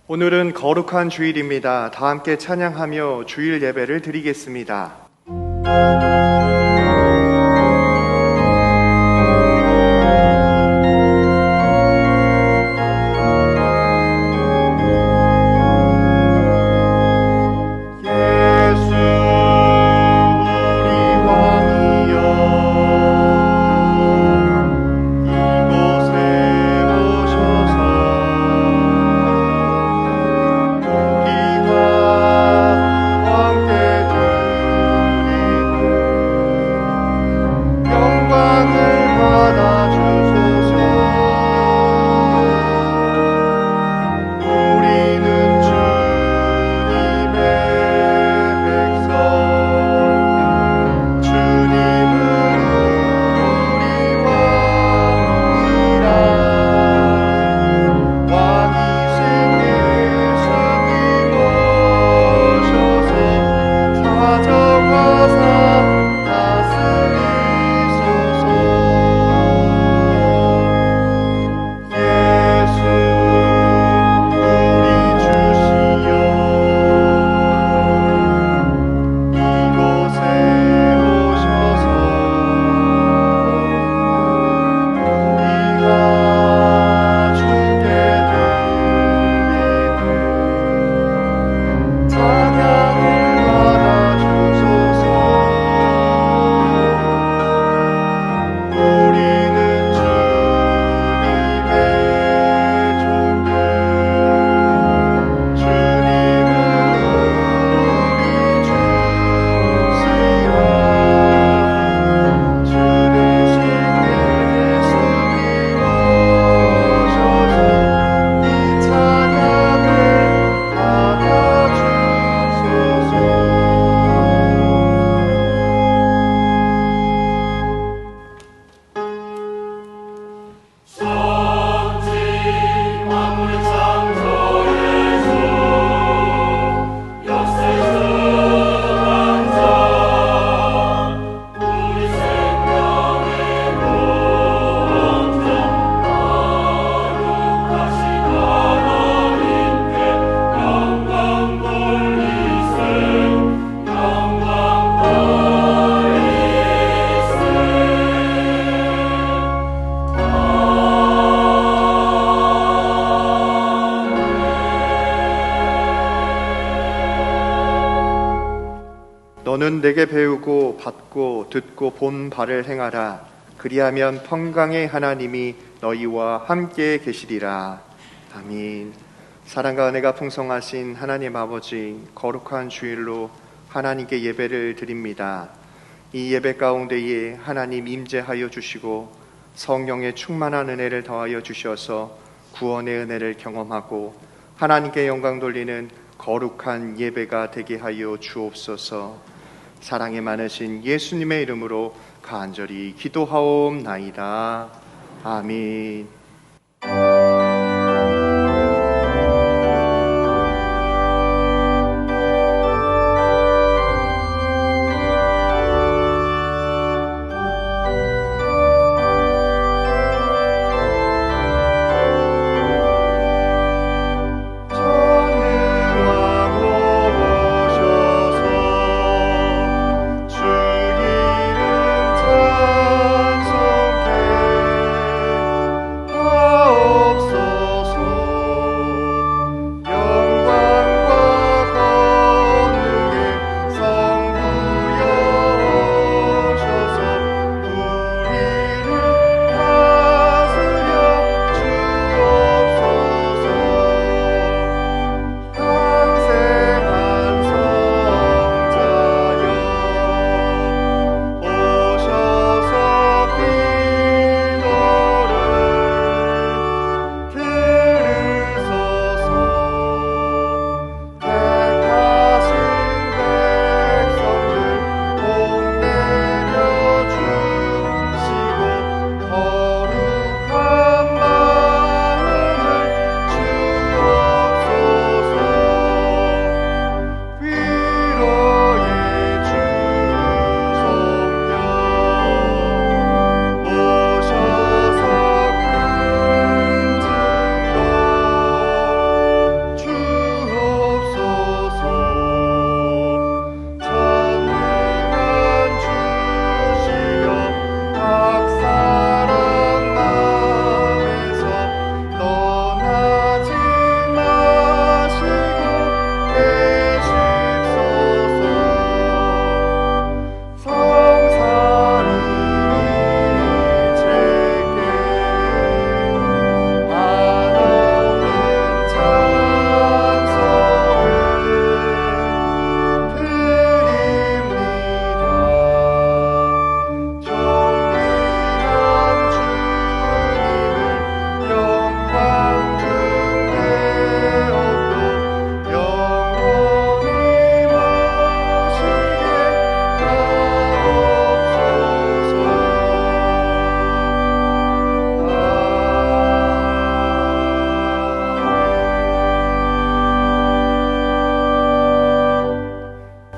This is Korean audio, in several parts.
오늘은 거룩한 주일입니다. 다 함께 찬양하며 주일 예배를 드리겠습니다. 너는 내게 배우고 받고 듣고 본 바를 행하라. 그리하면 평강의 하나님이 너희와 함께 계시리라. 아멘. 사랑과 은혜가 풍성하신 하나님 아버지, 거룩한 주일로 하나님께 예배를 드립니다. 이 예배 가운데에 하나님 임재하여 주시고 성령의 충만한 은혜를 더하여 주셔서 구원의 은혜를 경험하고 하나님께 영광 돌리는 거룩한 예배가 되게 하여 주옵소서. 사랑이 많으신 예수님의 이름으로 간절히 기도하옵나이다. 아멘.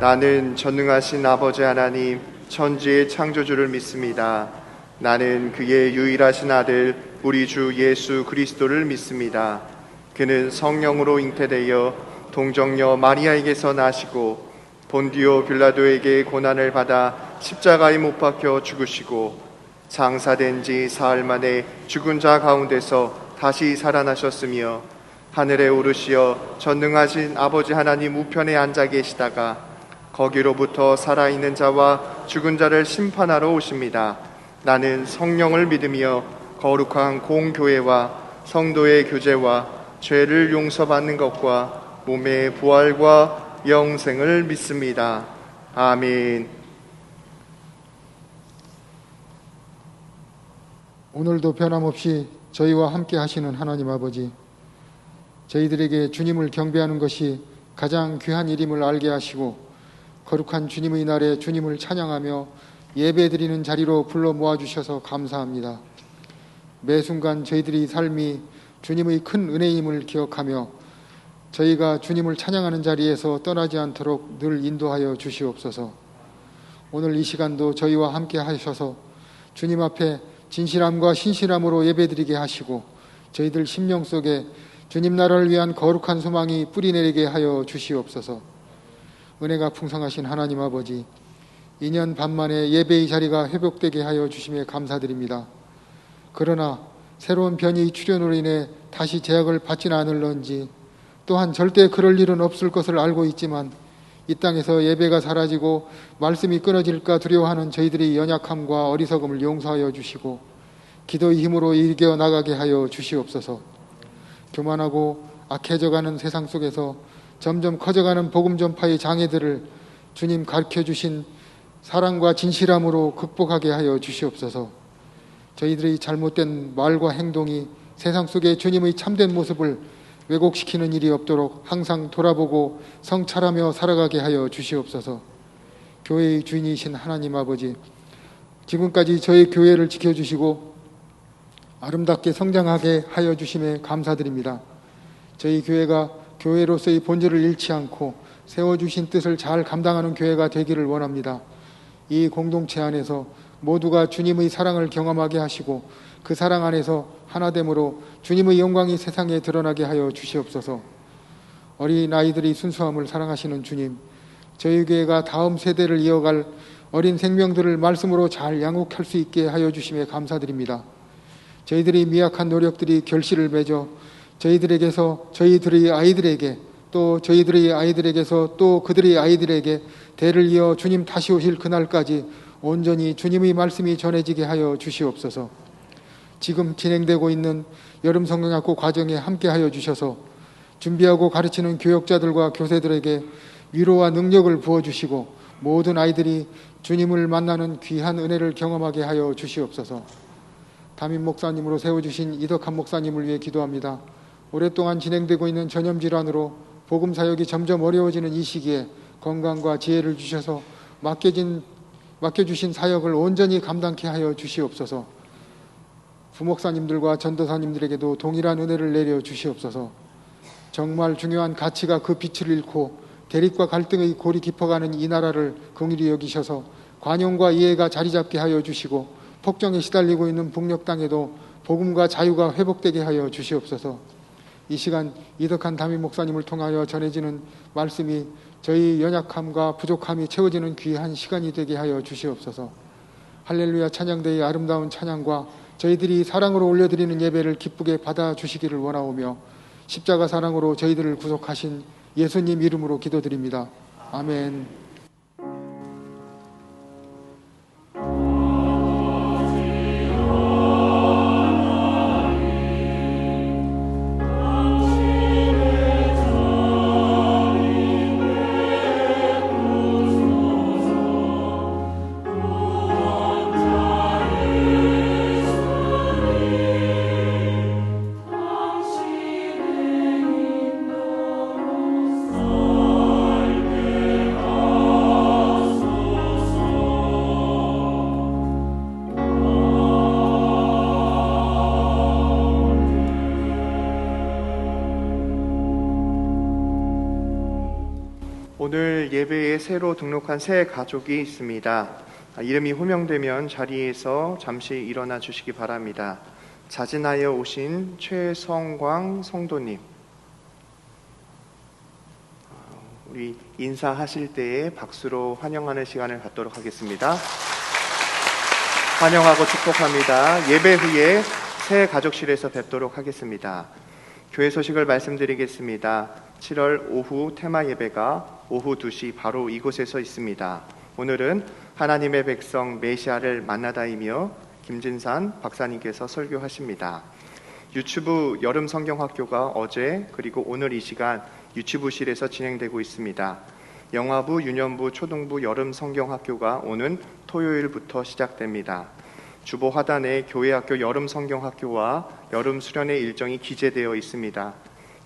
나는 전능하신 아버지 하나님, 천지의 창조주를 믿습니다. 나는 그의 유일하신 아들, 우리 주 예수 그리스도를 믿습니다. 그는 성령으로 잉태되어 동정녀 마리아에게서 나시고 본디오 빌라도에게 고난을 받아 십자가에 못 박혀 죽으시고 장사된 지 사흘 만에 죽은 자 가운데서 다시 살아나셨으며 하늘에 오르시어 전능하신 아버지 하나님 우편에 앉아 계시다가 거기로부터 살아있는 자와 죽은 자를 심판하러 오십니다. 나는 성령을 믿으며 거룩한 공교회와 성도의 교제와 죄를 용서받는 것과 몸의 부활과 영생을 믿습니다. 아멘. 오늘도 변함없이 저희와 함께 하시는 하나님 아버지, 저희들에게 주님을 경배하는 것이 가장 귀한 일임을 알게 하시고 거룩한 주님의 날에 주님을 찬양하며 예배드리는 자리로 불러 모아주셔서 감사합니다. 매 순간 저희들의 삶이 주님의 큰 은혜임을 기억하며 저희가 주님을 찬양하는 자리에서 떠나지 않도록 늘 인도하여 주시옵소서. 오늘 이 시간도 저희와 함께 하셔서 주님 앞에 진실함과 신실함으로 예배드리게 하시고 저희들 심령 속에 주님 나라를 위한 거룩한 소망이 뿌리내리게 하여 주시옵소서. 은혜가 풍성하신 하나님 아버지, 2년 반 만에 예배의 자리가 회복되게 하여 주심에 감사드립니다. 그러나 새로운 변이의 출현으로 인해 다시 제약을 받지는 않을런지, 또한 절대 그럴 일은 없을 것을 알고 있지만 이 땅에서 예배가 사라지고 말씀이 끊어질까 두려워하는 저희들의 연약함과 어리석음을 용서하여 주시고 기도의 힘으로 이겨나가게 하여 주시옵소서. 교만하고 악해져가는 세상 속에서 점점 커져가는 복음 전파의 장애들을 주님 가르쳐주신 사랑과 진실함으로 극복하게 하여 주시옵소서. 저희들의 잘못된 말과 행동이 세상 속에 주님의 참된 모습을 왜곡시키는 일이 없도록 항상 돌아보고 성찰하며 살아가게 하여 주시옵소서. 교회의 주인이신 하나님 아버지, 지금까지 저희 교회를 지켜주시고 아름답게 성장하게 하여 주심에 감사드립니다. 저희 교회가 교회로서의 본질을 잃지 않고 세워주신 뜻을 잘 감당하는 교회가 되기를 원합니다. 이 공동체 안에서 모두가 주님의 사랑을 경험하게 하시고 그 사랑 안에서 하나됨으로 주님의 영광이 세상에 드러나게 하여 주시옵소서. 어린 아이들이 순수함을 사랑하시는 주님, 저희 교회가 다음 세대를 이어갈 어린 생명들을 말씀으로 잘 양육할 수 있게 하여 주심에 감사드립니다. 저희들의 미약한 노력들이 결실을 맺어 저희들에게서 저희들의 아이들에게, 또 저희들의 아이들에게서 또 그들의 아이들에게 대를 이어 주님 다시 오실 그날까지 온전히 주님의 말씀이 전해지게 하여 주시옵소서. 지금 진행되고 있는 여름 성경학교 과정에 함께하여 주셔서 준비하고 가르치는 교역자들과 교사들에게 위로와 능력을 부어주시고 모든 아이들이 주님을 만나는 귀한 은혜를 경험하게 하여 주시옵소서. 담임 목사님으로 세워주신 이덕한 목사님을 위해 기도합니다. 오랫동안 진행되고 있는 전염질환으로 복음 사역이 점점 어려워지는 이 시기에 건강과 지혜를 주셔서 맡겨주신 사역을 온전히 감당케 하여 주시옵소서. 부목사님들과 전도사님들에게도 동일한 은혜를 내려 주시옵소서. 정말 중요한 가치가 그 빛을 잃고 대립과 갈등의 골이 깊어가는 이 나라를 긍휼히 여기셔서 관용과 이해가 자리잡게 하여 주시고 폭정에 시달리고 있는 북녘 땅에도 복음과 자유가 회복되게 하여 주시옵소서. 이 시간 이덕한 담임 목사님을 통하여 전해지는 말씀이 저희 연약함과 부족함이 채워지는 귀한 시간이 되게 하여 주시옵소서. 할렐루야 찬양대의 아름다운 찬양과 저희들이 사랑으로 올려드리는 예배를 기쁘게 받아주시기를 원하오며 십자가 사랑으로 저희들을 구속하신 예수님 이름으로 기도드립니다. 아멘. 오늘 예배에 새로 등록한 새 가족이 있습니다. 이름이 호명되면 자리에서 잠시 일어나 주시기 바랍니다. 자진하여 오신 최성광 성도님, 우리 인사하실 때에 박수로 환영하는 시간을 갖도록 하겠습니다. 환영하고 축복합니다. 예배 후에 새 가족실에서 뵙도록 하겠습니다. 교회 소식을 말씀드리겠습니다. 7월 오후 테마 예배가 오후 2시 바로 이곳에서 있습니다. 오늘은 하나님의 백성 메시아를 만나다이며 김진산 박사님께서 설교하십니다. 유치부 여름 성경학교가 어제 그리고 오늘 이 시간 유치부실에서 진행되고 있습니다. 영화부, 유년부, 초등부 여름 성경학교가 오는 토요일부터 시작됩니다. 주보 하단에 교회학교 여름 성경학교와 여름 수련회 일정이 기재되어 있습니다.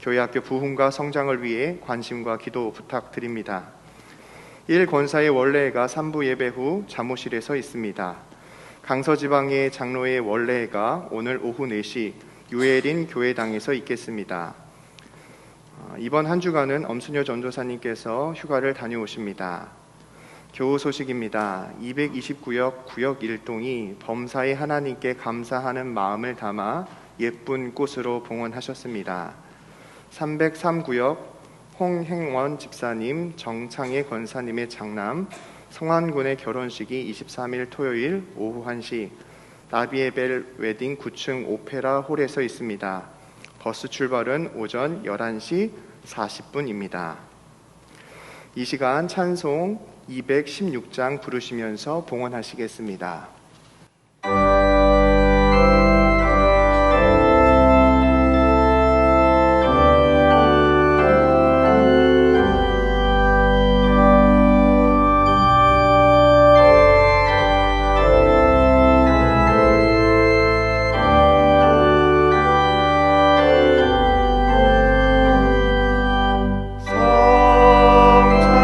교회학교 부흥과 성장을 위해 관심과 기도 부탁드립니다. 1 권사의 원래회가 3부 예배 후 자모실에서 있습니다. 강서지방의 장로의 원래회가 오늘 오후 4시 유에린 교회당에서 있겠습니다. 이번 한 주간은 엄순여 전도사님께서 휴가를 다녀오십니다. 교우 소식입니다. 229역 구역 1동이 범사의 하나님께 감사하는 마음을 담아 예쁜 꽃으로 봉헌하셨습니다. 303구역 홍행원 집사님, 정창희 권사님의 장남 성환군의 결혼식이 23일 토요일 오후 1시 나비에벨 웨딩 9층 오페라 홀에서 있습니다. 버스 출발은 오전 11시 40분입니다. 이 시간 찬송 216장 부르시면서 봉헌하시겠습니다.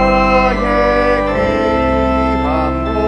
성자의 귀한 복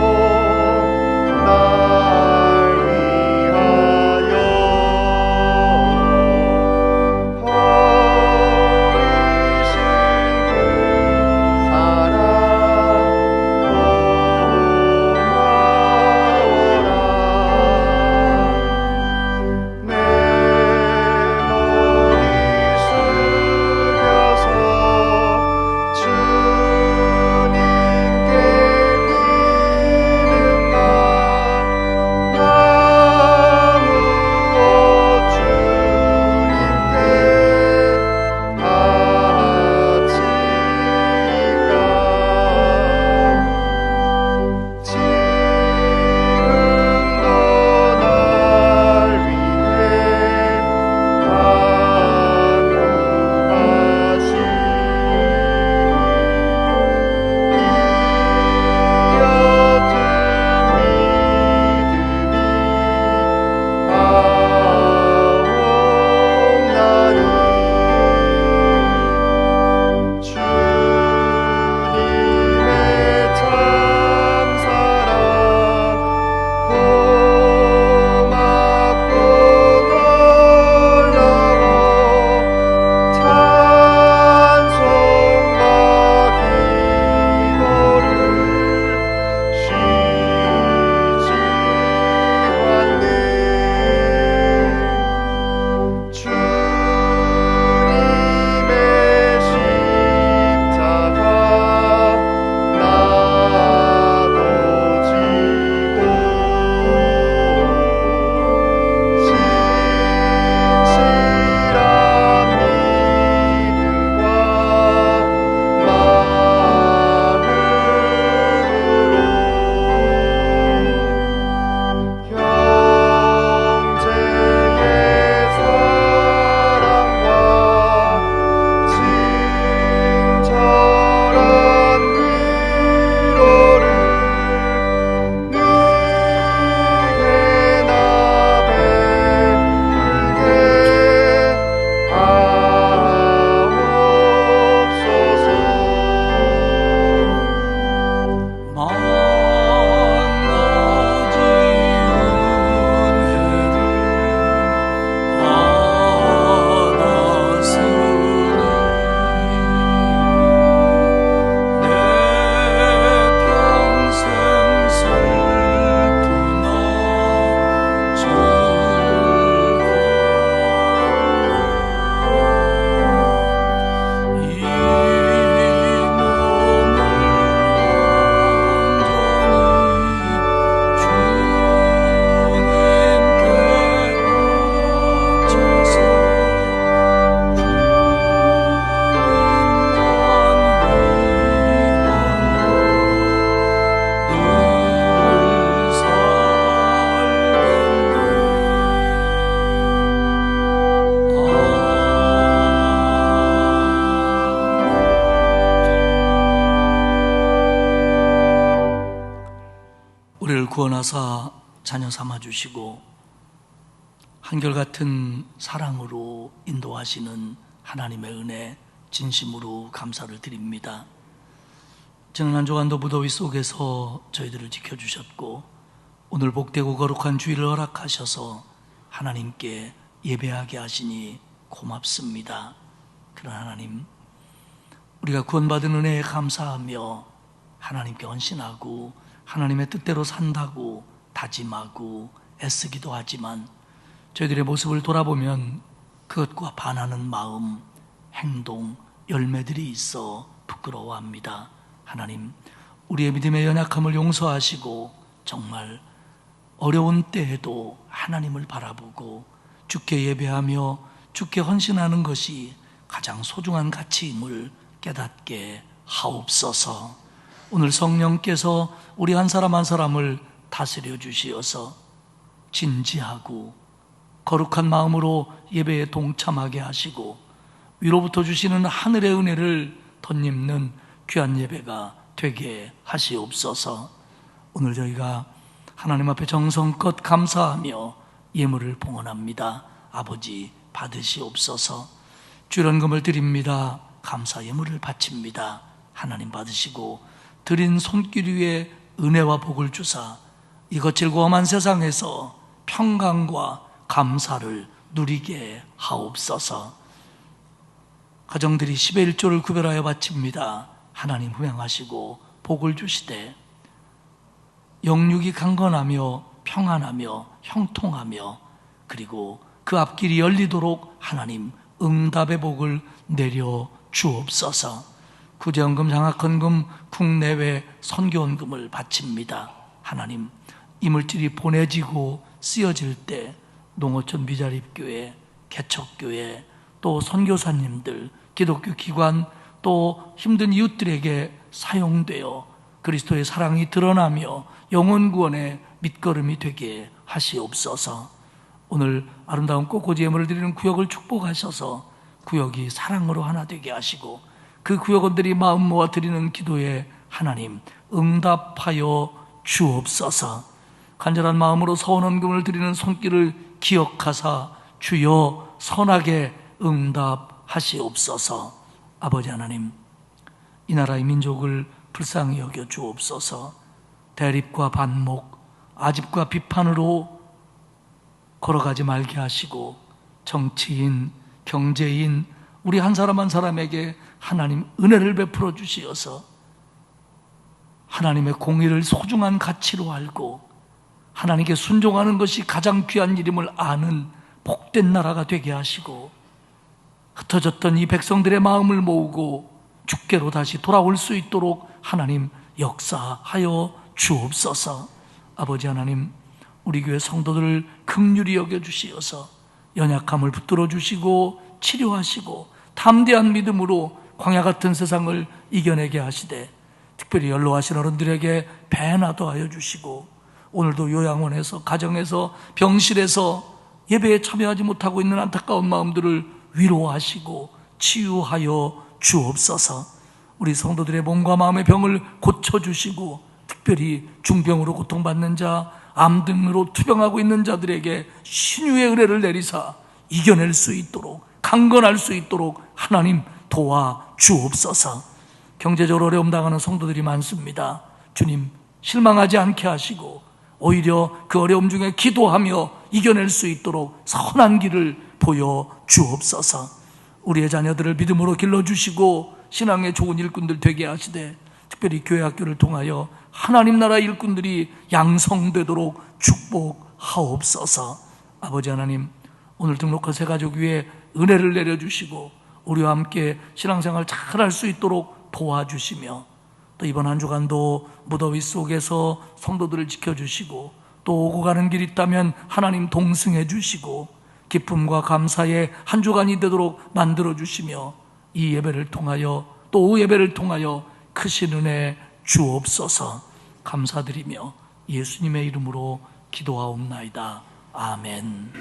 자녀 삼아주시고 한결같은 사랑으로 인도하시는 하나님의 은혜 진심으로 감사를 드립니다. 지난 한 주간도 무더위 속에서 저희들을 지켜주셨고 오늘 복되고 거룩한 주일을 허락하셔서 하나님께 예배하게 하시니 고맙습니다. 그러나 하나님, 우리가 구원받은 은혜에 감사하며 하나님께 헌신하고 하나님의 뜻대로 산다고 다짐하고 애쓰기도 하지만 저희들의 모습을 돌아보면 그것과 반하는 마음, 행동, 열매들이 있어 부끄러워합니다. 하나님, 우리의 믿음의 연약함을 용서하시고 정말 어려운 때에도 하나님을 바라보고 주께 예배하며 주께 헌신하는 것이 가장 소중한 가치임을 깨닫게 하옵소서. 오늘 성령께서 우리 한 사람 한 사람을 다스려 주시어서 진지하고 거룩한 마음으로 예배에 동참하게 하시고 위로부터 주시는 하늘의 은혜를 덧입는 귀한 예배가 되게 하시옵소서. 오늘 저희가 하나님 앞에 정성껏 감사하며 예물을 봉헌합니다. 아버지 받으시옵소서. 주연금을 드립니다. 감사 예물을 바칩니다. 하나님 받으시고 드린 손길 위에 은혜와 복을 주사 이 거칠고 험한 세상에서 평강과 감사를 누리게 하옵소서. 가정들이 10의 1조를 구별하여 바칩니다. 하나님 후행하시고 복을 주시되 영육이 강건하며 평안하며 형통하며 그리고 그 앞길이 열리도록 하나님 응답의 복을 내려 주옵소서. 구제헌금, 장학헌금, 국내외 선교헌금을 바칩니다. 하나님, 이물질이 보내지고 쓰여질 때 농어촌 미자립교회, 개척교회, 또 선교사님들, 기독교 기관, 또 힘든 이웃들에게 사용되어 그리스도의 사랑이 드러나며 영혼 구원의 밑거름이 되게 하시옵소서. 오늘 아름다운 꽃꽂이 예물을 드리는 구역을 축복하셔서 구역이 사랑으로 하나 되게 하시고 그 구역원들이 마음 모아 드리는 기도에 하나님 응답하여 주옵소서. 간절한 마음으로 서원헌금을 드리는 손길을 기억하사 주여 선하게 응답하시옵소서. 아버지 하나님, 이 나라의 민족을 불쌍히 여겨 주옵소서. 대립과 반목, 아집과 비판으로 걸어가지 말게 하시고 정치인, 경제인, 우리 한 사람 한 사람에게 하나님 은혜를 베풀어 주시어서 하나님의 공의를 소중한 가치로 알고 하나님께 순종하는 것이 가장 귀한 일임을 아는 복된 나라가 되게 하시고 흩어졌던 이 백성들의 마음을 모으고 주께로 다시 돌아올 수 있도록 하나님 역사하여 주옵소서. 아버지 하나님, 우리 교회 성도들을 긍휼히 여겨주시어서 연약함을 붙들어 주시고 치료하시고 담대한 믿음으로 광야 같은 세상을 이겨내게 하시되 특별히 연로하신 어른들에게 배나도 하여 주시고 오늘도 요양원에서, 가정에서, 병실에서 예배에 참여하지 못하고 있는 안타까운 마음들을 위로하시고 치유하여 주옵소서. 우리 성도들의 몸과 마음의 병을 고쳐주시고 특별히 중병으로 고통받는 자, 암 등으로 투병하고 있는 자들에게 신유의 은혜를 내리사 이겨낼 수 있도록, 강건할 수 있도록 하나님 도와주옵소서. 경제적으로 어려움 당하는 성도들이 많습니다. 주님, 실망하지 않게 하시고 오히려 그 어려움 중에 기도하며 이겨낼 수 있도록 선한 길을 보여주옵소서. 우리의 자녀들을 믿음으로 길러주시고 신앙의 좋은 일꾼들 되게 하시되 특별히 교회 학교를 통하여 하나님 나라 일꾼들이 양성되도록 축복하옵소서. 아버지 하나님, 오늘 등록한 새가족 위에 은혜를 내려주시고 우리와 함께 신앙생활 잘할 수 있도록 도와주시며 또 이번 한 주간도 무더위 속에서 성도들을 지켜주시고 또 오고 가는 길 있다면 하나님 동승해 주시고 기쁨과 감사의 한 주간이 되도록 만들어 주시며 이 예배를 통하여 또 예배를 통하여 크신 은혜 주옵소서. 감사드리며 예수님의 이름으로 기도하옵나이다. 아멘.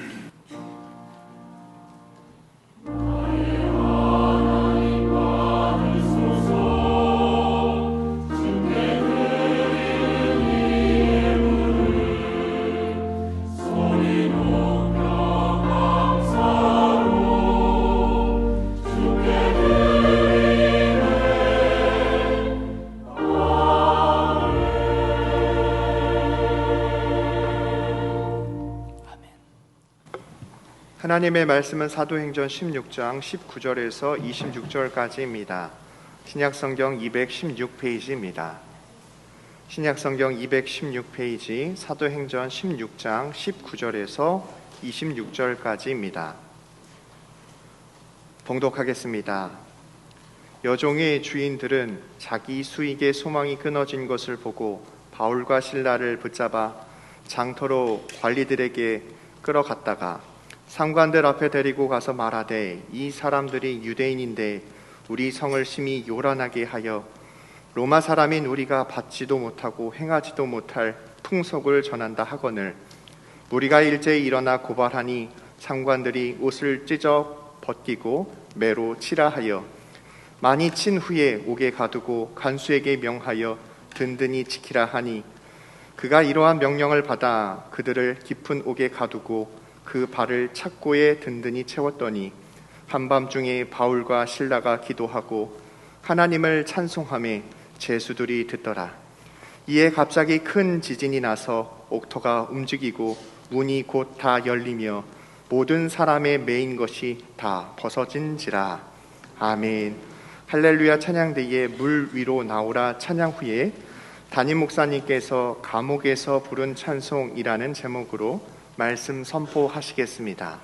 하나님의 말씀은 사도행전 16장 19절에서 26절까지입니다. 신약성경 216페이지입니다. 신약성경 216페이지 사도행전 16장 19절에서 26절까지입니다. 봉독하겠습니다. 여종의 주인들은 자기 수익의 소망이 끊어진 것을 보고 바울과 실라를 붙잡아 장터로 관리들에게 끌어갔다가 상관들 앞에 데리고 가서 말하되, 이 사람들이 유대인인데 우리 성을 심히 요란하게 하여 로마 사람인 우리가 받지도 못하고 행하지도 못할 풍속을 전한다 하거늘 우리가 일제히 일어나 고발하니 상관들이 옷을 찢어 벗기고 매로 치라 하여 많이 친 후에 옥에 가두고 간수에게 명하여 든든히 지키라 하니 그가 이러한 명령을 받아 그들을 깊은 옥에 가두고 그 발을 착고에 든든히 채웠더니 한밤중에 바울과 실라가 기도하고 하나님을 찬송하며 제수들이 듣더라. 이에 갑자기 큰 지진이 나서 옥터가 움직이고 문이 곧 다 열리며 모든 사람의 매인 것이 다 벗어진지라. 아멘. 할렐루야 찬양대에 물 위로 나오라 찬양 후에 담임 목사님께서 감옥에서 부른 찬송이라는 제목으로 말씀 선포하시겠습니다.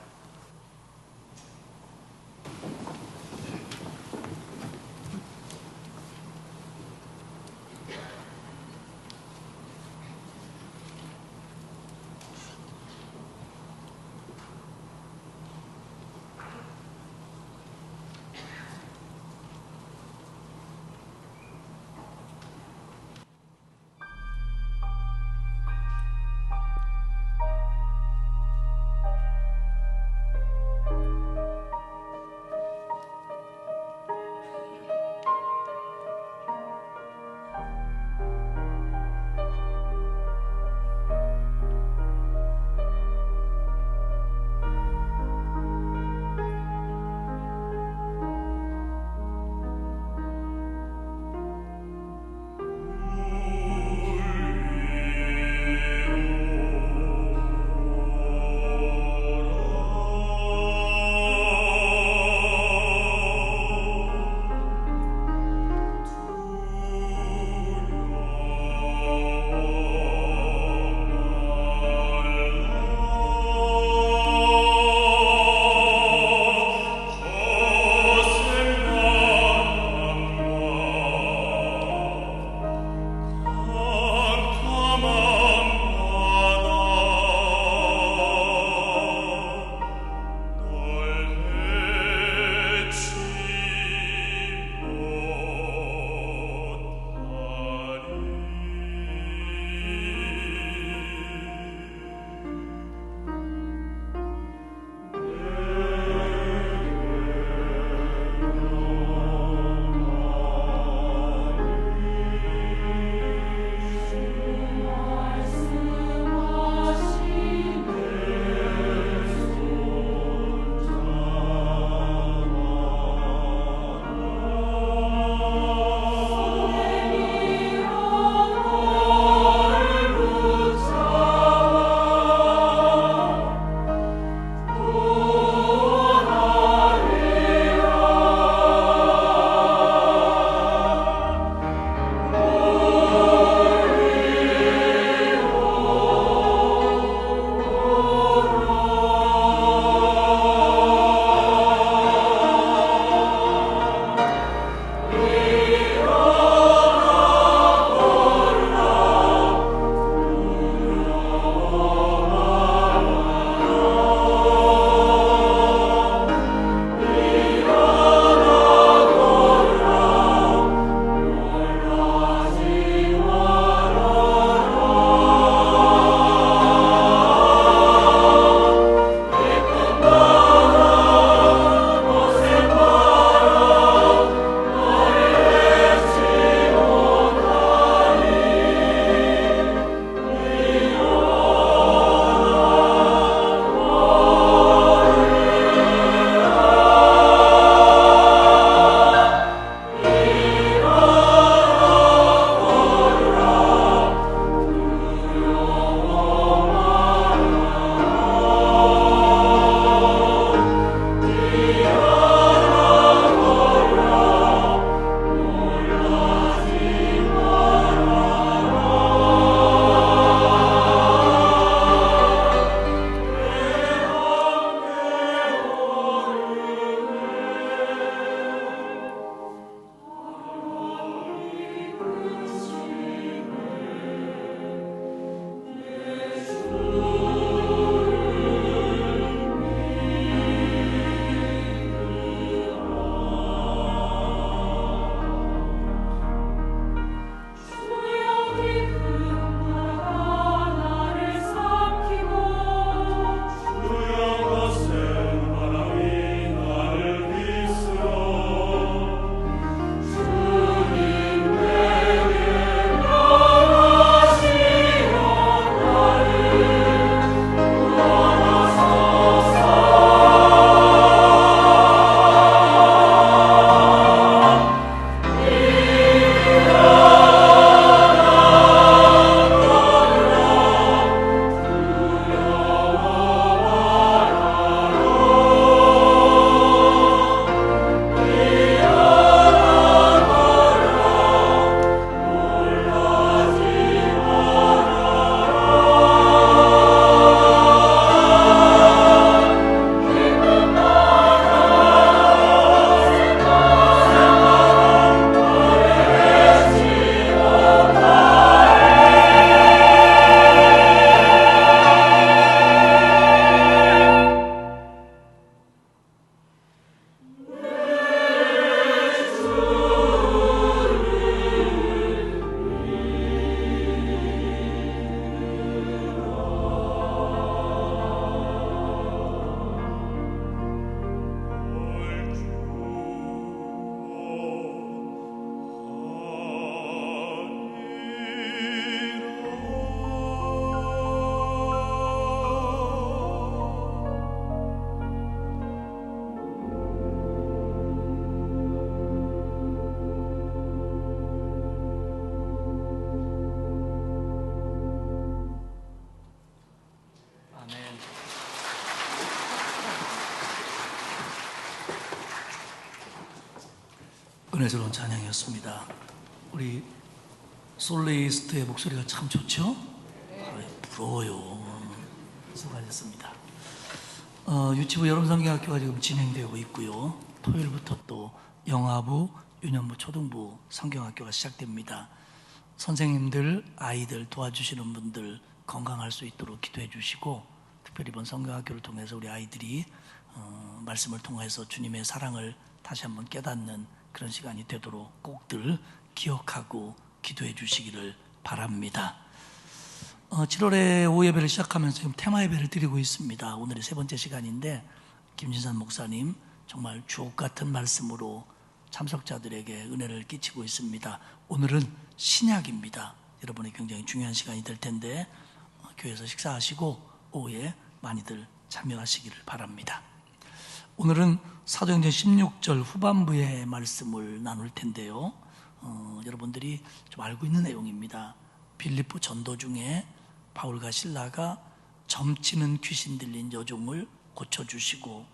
은혜스러운 찬양이었습니다. 우리 솔레이스트의 목소리가 참 좋죠? 부러워요. 수고하셨습니다. 유치부 여름성경학교가 지금 진행되고 있고요. 토요일부터 또 영아부, 유년부, 초등부 성경학교가 시작됩니다. 선생님들, 아이들 도와주시는 분들 건강할 수 있도록 기도해 주시고, 특별히 이번 성경학교를 통해서 우리 아이들이 말씀을 통해서 주님의 사랑을 다시 한번 깨닫는 그런 시간이 되도록 꼭들 기억하고 기도해 주시기를 바랍니다. 7월에 오후 예배를 시작하면서 지금 테마 예배를 드리고 있습니다. 오늘이 세 번째 시간인데 김진산 목사님 정말 주옥 같은 말씀으로 참석자들에게 은혜를 끼치고 있습니다. 오늘은 신약입니다. 여러분이 굉장히 중요한 시간이 될 텐데 교회에서 식사하시고 오후에 많이들 참여하시기를 바랍니다. 오늘은 사도행전 16절 후반부의 말씀을 나눌 텐데요. 여러분들이 좀 알고 있는 내용입니다. 빌립보 전도 중에 바울과 실라가 점치는 귀신 들린 여종을 고쳐주시고,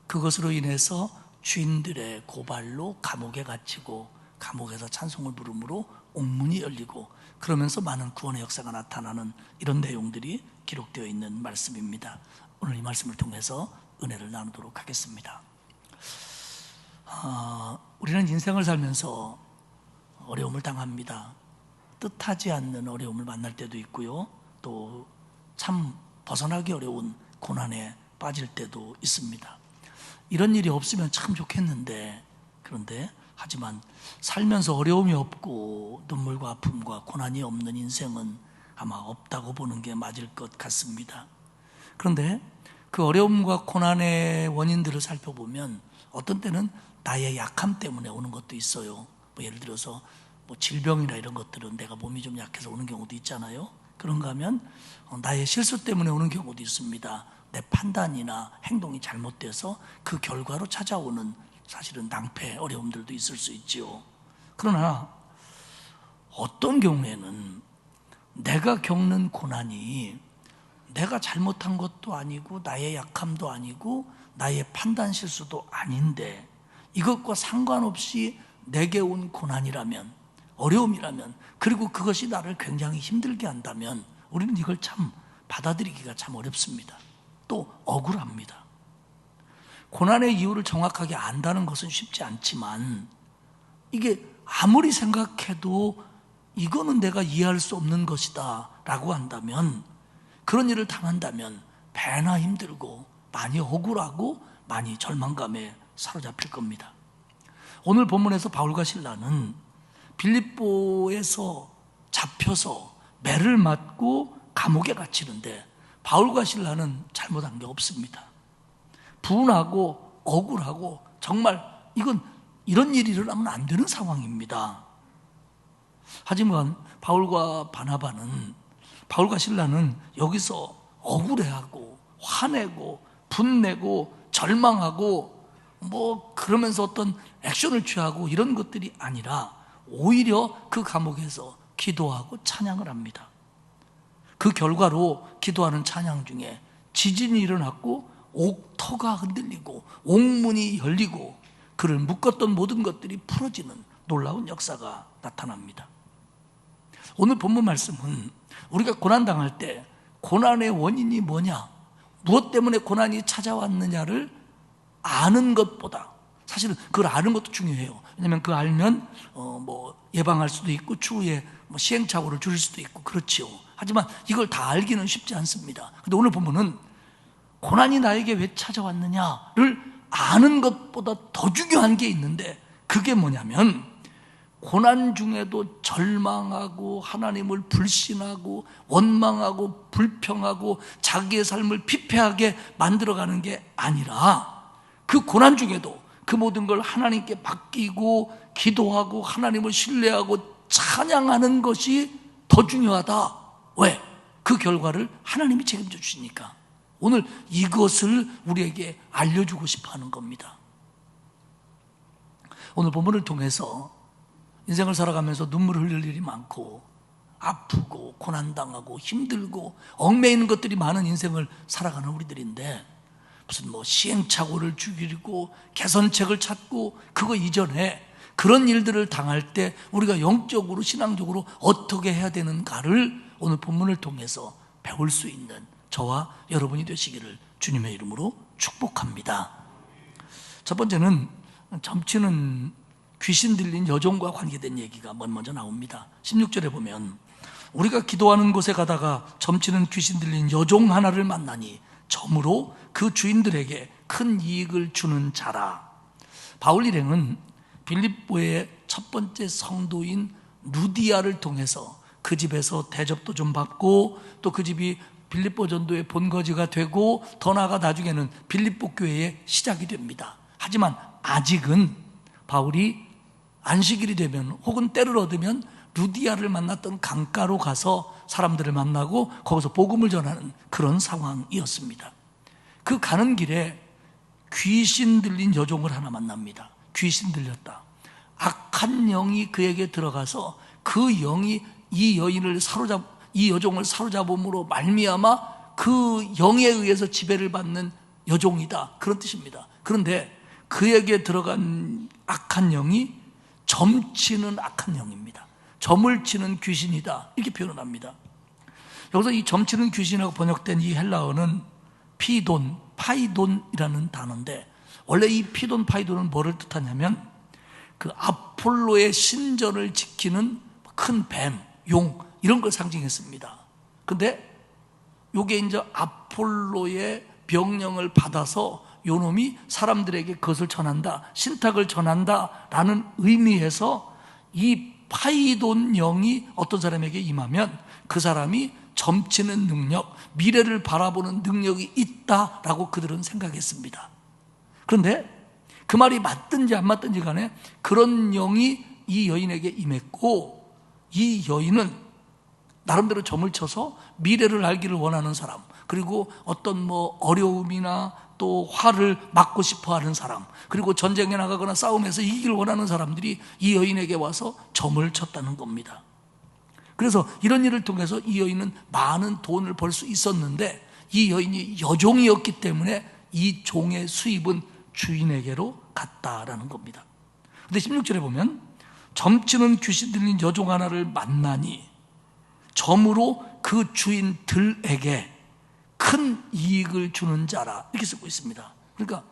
그것으로 인해서 주인들의 고발로 감옥에 갇히고, 감옥에서 찬송을 부름으로 옥문이 열리고, 그러면서 많은 구원의 역사가 나타나는 이런 내용들이 기록되어 있는 말씀입니다. 오늘 이 말씀을 통해서 은혜를 나누도록 하겠습니다. 우리는 인생을 살면서 어려움을 당합니다. 뜻하지 않는 어려움을 만날 때도 있고요, 또 참 벗어나기 어려운 고난에 빠질 때도 있습니다. 이런 일이 없으면 참 좋겠는데, 그런데 하지만 살면서 어려움이 없고 눈물과 아픔과 고난이 없는 인생은 아마 없다고 보는 게 맞을 것 같습니다. 그런데 그 어려움과 고난의 원인들을 살펴보면 어떤 때는 나의 약함 때문에 오는 것도 있어요. 예를 들어서 질병이나 이런 것들은 내가 몸이 좀 약해서 오는 경우도 있잖아요. 그런가 하면 나의 실수 때문에 오는 경우도 있습니다. 내 판단이나 행동이 잘못돼서 그 결과로 찾아오는 사실은 낭패, 어려움들도 있을 수 있지요. 그러나 어떤 경우에는 내가 겪는 고난이 내가 잘못한 것도 아니고 나의 약함도 아니고 나의 판단 실수도 아닌데, 이것과 상관없이 내게 온 고난이라면, 어려움이라면, 그리고 그것이 나를 굉장히 힘들게 한다면 우리는 이걸 참 받아들이기가 참 어렵습니다. 또 억울합니다. 고난의 이유를 정확하게 안다는 것은 쉽지 않지만, 이게 아무리 생각해도 이거는 내가 이해할 수 없는 것이다 라고 한다면, 그런 일을 당한다면 배나 힘들고 많이 억울하고 많이 절망감에 사로잡힐 겁니다. 오늘 본문에서 바울과 실라는 빌립보에서 잡혀서 매를 맞고 감옥에 갇히는데, 바울과 실라는 잘못한 게 없습니다. 분하고 억울하고 정말 이런 일이 일어나면 안 되는 상황입니다. 하지만 바울과 실라는 여기서 억울해하고 화내고 분내고 절망하고 그러면서 어떤 액션을 취하고 이런 것들이 아니라 오히려 그 감옥에서 기도하고 찬양을 합니다. 그 결과로 기도하는 찬양 중에 지진이 일어났고 옥터가 흔들리고 옥문이 열리고 그를 묶었던 모든 것들이 풀어지는 놀라운 역사가 나타납니다. 오늘 본문 말씀은 우리가 고난당할 때 고난의 원인이 뭐냐, 무엇 때문에 고난이 찾아왔느냐를 아는 것보다, 사실은 그걸 아는 것도 중요해요. 왜냐하면 그걸 알면 예방할 수도 있고 추후에 시행착오를 줄일 수도 있고 그렇지요. 하지만 이걸 다 알기는 쉽지 않습니다. 그런데 오늘 본문은 고난이 나에게 왜 찾아왔느냐를 아는 것보다 더 중요한 게 있는데, 그게 뭐냐면 고난 중에도 절망하고 하나님을 불신하고 원망하고 불평하고 자기의 삶을 피폐하게 만들어가는 게 아니라, 그 고난 중에도 그 모든 걸 하나님께 맡기고 기도하고 하나님을 신뢰하고 찬양하는 것이 더 중요하다. 왜? 그 결과를 하나님이 책임져 주시니까. 오늘 이것을 우리에게 알려주고 싶어하는 겁니다. 오늘 본문을 통해서 인생을 살아가면서 눈물을 흘릴 일이 많고 아프고 고난당하고 힘들고 얽매이는 것들이 많은 인생을 살아가는 우리들인데, 무슨 시행착오를 죽이고 개선책을 찾고 그거 이전에 그런 일들을 당할 때 우리가 영적으로 신앙적으로 어떻게 해야 되는가를 오늘 본문을 통해서 배울 수 있는 저와 여러분이 되시기를 주님의 이름으로 축복합니다. 첫 번째는 점치는 귀신 들린 여종과 관계된 얘기가 먼저 나옵니다. 16절에 보면 우리가 기도하는 곳에 가다가 점치는 귀신 들린 여종 하나를 만나니 점으로 그 주인들에게 큰 이익을 주는 자라. 바울 일행은 빌립보의 첫 번째 성도인 루디아를 통해서 그 집에서 대접도 좀 받고 또 그 집이 빌립보 전도의 본거지가 되고 더 나아가 나중에는 빌립보 교회의 시작이 됩니다. 하지만 아직은 바울이 안식일이 되면 혹은 때를 얻으면 루디아를 만났던 강가로 가서 사람들을 만나고 거기서 복음을 전하는 그런 상황이었습니다. 그 가는 길에 귀신 들린 여종을 하나 만납니다. 귀신 들렸다. 악한 영이 그에게 들어가서 그 영이 이 여종을 사로잡음으로 말미암아 그 영에 의해서 지배를 받는 여종이다, 그런 뜻입니다. 그런데 그에게 들어간 악한 영이 점치는 악한 영입니다. 점을 치는 귀신이다, 이렇게 표현을 합니다. 여기서 이 점치는 귀신이라고 번역된 이 헬라어는 피돈, 파이돈이라는 단어인데, 원래 이 피돈, 파이돈은 뭐를 뜻하냐면 그 아폴로의 신전을 지키는 큰 뱀, 용, 이런 걸 상징했습니다. 근데 요게 이제 아폴로의 명령을 받아서 요놈이 사람들에게 그것을 전한다, 신탁을 전한다 라는 의미에서 이 파이돈 영이 어떤 사람에게 임하면 그 사람이 점치는 능력, 미래를 바라보는 능력이 있다라고 그들은 생각했습니다. 그런데 그 말이 맞든지 안 맞든지 간에 그런 영이 이 여인에게 임했고, 이 여인은 나름대로 점을 쳐서 미래를 알기를 원하는 사람, 그리고 어떤 어려움이나 또 화를 막고 싶어 하는 사람, 그리고 전쟁에 나가거나 싸움에서 이기를 원하는 사람들이 이 여인에게 와서 점을 쳤다는 겁니다. 그래서 이런 일을 통해서 이 여인은 많은 돈을 벌 수 있었는데 이 여인이 여종이었기 때문에 이 종의 수입은 주인에게로 갔다라는 겁니다. 근데 16절에 보면 점치는 귀신 들린 여종 하나를 만나니 점으로 그 주인들에게 큰 이익을 주는 자라, 이렇게 쓰고 있습니다. 그러니까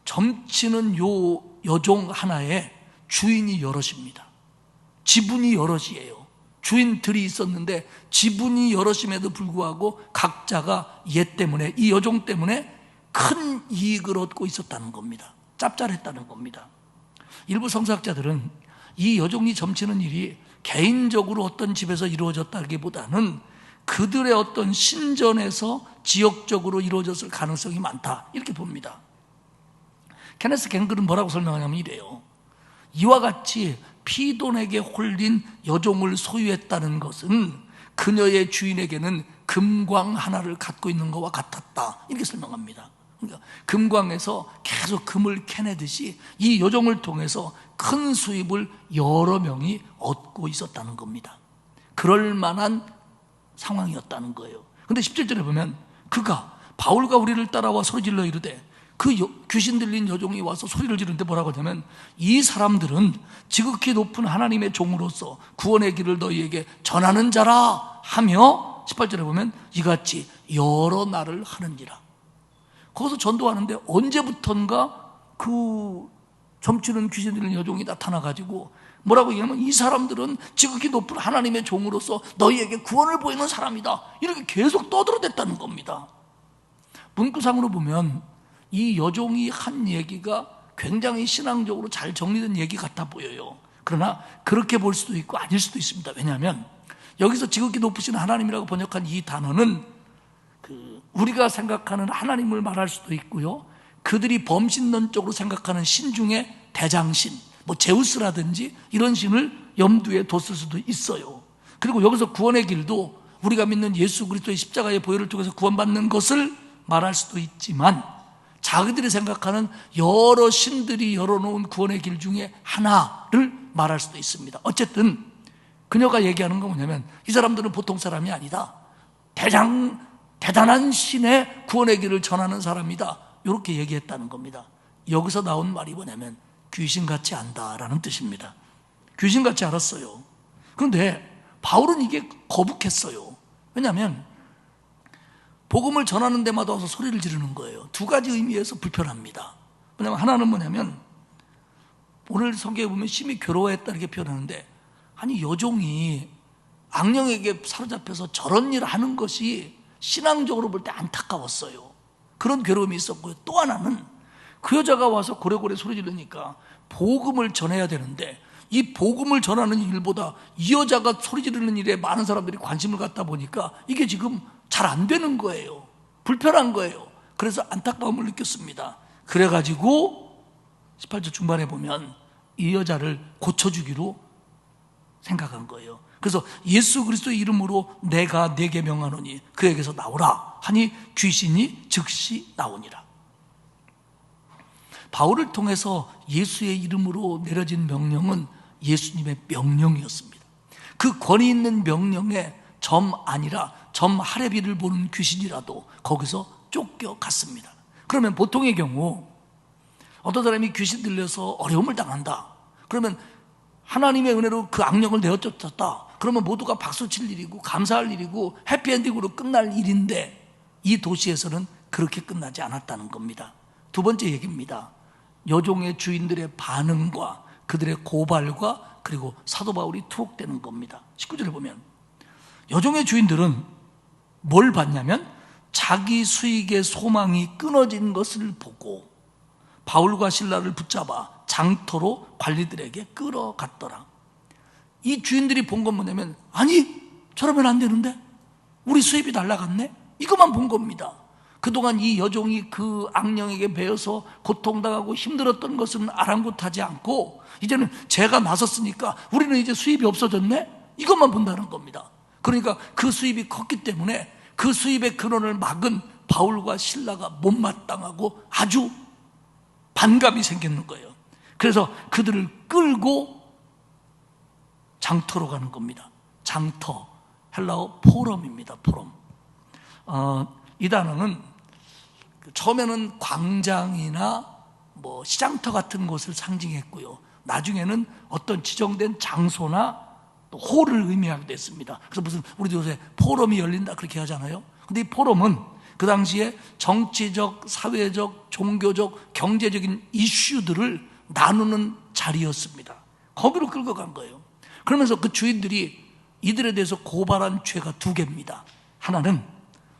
점치는 요 여종 하나에 주인이 여럿입니다. 지분이 여럿이에요. 주인들이 있었는데 지분이 여럿임에도 불구하고 각자가 얘 때문에, 이 여종 때문에 큰 이익을 얻고 있었다는 겁니다. 짭짤했다는 겁니다. 일부 성서학자들은 이 여종이 점치는 일이 개인적으로 어떤 집에서 이루어졌다기보다는 그들의 어떤 신전에서 지역적으로 이루어졌을 가능성이 많다, 이렇게 봅니다. 케네스 갱글은 뭐라고 설명하냐면 이래요. 이와 같이 피돈에게 홀린 여종을 소유했다는 것은 그녀의 주인에게는 금광 하나를 갖고 있는 것과 같았다, 이렇게 설명합니다. 그러니까 금광에서 계속 금을 캐내듯이 이 여종을 통해서 큰 수입을 여러 명이 얻고 있었다는 겁니다. 그럴 만한 상황이었다는 거예요. 그런데 17절에 보면 그가 바울과 우리를 따라와 소리질러 이르되, 그 귀신 들린 여종이 와서 소리를 지르는데 뭐라고 하냐면, 이 사람들은 지극히 높은 하나님의 종으로서 구원의 길을 너희에게 전하는 자라 하며, 18절에 보면 이같이 여러 날을 하느니라. 거기서 전도하는데 언제부턴가 그 점치는 귀신 들린 여종이 나타나가지고 뭐라고 얘기하면, 이 사람들은 지극히 높은 하나님의 종으로서 너희에게 구원을 보이는 사람이다, 이렇게 계속 떠들어댔다는 겁니다. 문구상으로 보면 이 여종이 한 얘기가 굉장히 신앙적으로 잘 정리된 얘기 같아 보여요. 그러나 그렇게 볼 수도 있고 아닐 수도 있습니다. 왜냐하면 여기서 지극히 높으신 하나님이라고 번역한 이 단어는 우리가 생각하는 하나님을 말할 수도 있고요, 그들이 범신론적으로 생각하는 신 중에 대장신, 제우스라든지 이런 신을 염두에 뒀을 수도 있어요. 그리고 여기서 구원의 길도 우리가 믿는 예수 그리스도의 십자가의 보혈을 통해서 구원받는 것을 말할 수도 있지만, 자기들이 생각하는 여러 신들이 열어놓은 구원의 길 중에 하나를 말할 수도 있습니다. 어쨌든 그녀가 얘기하는 건 뭐냐면, 이 사람들은 보통 사람이 아니다, 대단한 신의 구원의 길을 전하는 사람이다, 이렇게 얘기했다는 겁니다. 여기서 나온 말이 뭐냐면 귀신같이 안다라는 뜻입니다. 귀신같이 알았어요. 그런데 바울은 이게 거북했어요. 왜냐하면 복음을 전하는 데마다 와서 소리를 지르는 거예요. 두 가지 의미에서 불편합니다. 왜냐하면 하나는 뭐냐면 오늘 성경에 보면 심히 괴로워했다 이렇게 표현하는데, 아니 여종이 악령에게 사로잡혀서 저런 일을 하는 것이 신앙적으로 볼 때 안타까웠어요. 그런 괴로움이 있었고요. 또 하나는 그 여자가 와서 고래고래 소리 지르니까 복음을 전해야 되는데 이 복음을 전하는 일보다 이 여자가 소리 지르는 일에 많은 사람들이 관심을 갖다 보니까 이게 지금 잘 안 되는 거예요. 불편한 거예요. 그래서 안타까움을 느꼈습니다. 그래가지고 18절 중반에 보면 이 여자를 고쳐주기로 생각한 거예요. 그래서 예수 그리스도의 이름으로 내가 네게 명하노니 그에게서 나오라 하니 귀신이 즉시 나오니라. 바울을 통해서 예수의 이름으로 내려진 명령은 예수님의 명령이었습니다. 그 권위 있는 명령에 점 아니라 점 하레비를 보는 귀신이라도 거기서 쫓겨갔습니다. 그러면 보통의 경우 어떤 사람이 귀신 들려서 어려움을 당한다. 그러면 하나님의 은혜로 그 악령을 내어쫓았다. 그러면 모두가 박수칠 일이고 감사할 일이고 해피엔딩으로 끝날 일인데 이 도시에서는 그렇게 끝나지 않았다는 겁니다. 두 번째 얘기입니다. 여종의 주인들의 반응과 그들의 고발과 그리고 사도 바울이 투옥되는 겁니다. 19절에 보면 여종의 주인들은 뭘 봤냐면 자기 수익의 소망이 끊어진 것을 보고 바울과 실라를 붙잡아 장터로 관리들에게 끌어갔더라. 이 주인들이 본 건 뭐냐면, 아니 저러면 안 되는데 우리 수입이 날아갔네, 이것만 본 겁니다. 그동안 이 여종이 그 악령에게 베어서 고통당하고 힘들었던 것은 아랑곳하지 않고 이제는 제가 나섰으니까 우리는 이제 수입이 없어졌네, 이것만 본다는 겁니다. 그러니까 그 수입이 컸기 때문에 그 수입의 근원을 막은 바울과 실라가 못마땅하고 아주 반감이 생기는 거예요. 그래서 그들을 끌고 장터로 가는 겁니다. 장터, 헬라어 포럼입니다. 포럼. 이 단어는 처음에는 광장이나 뭐 시장터 같은 곳을 상징했고요. 나중에는 어떤 지정된 장소나 또 홀을 의미하기도 했습니다. 그래서 무슨 우리도 요새 포럼이 열린다 그렇게 하잖아요. 근데 이 포럼은 그 당시에 정치적, 사회적, 종교적, 경제적인 이슈들을 나누는 자리였습니다. 거기로 끌고 간 거예요. 그러면서 그 주인들이 이들에 대해서 고발한 죄가 두 개입니다. 하나는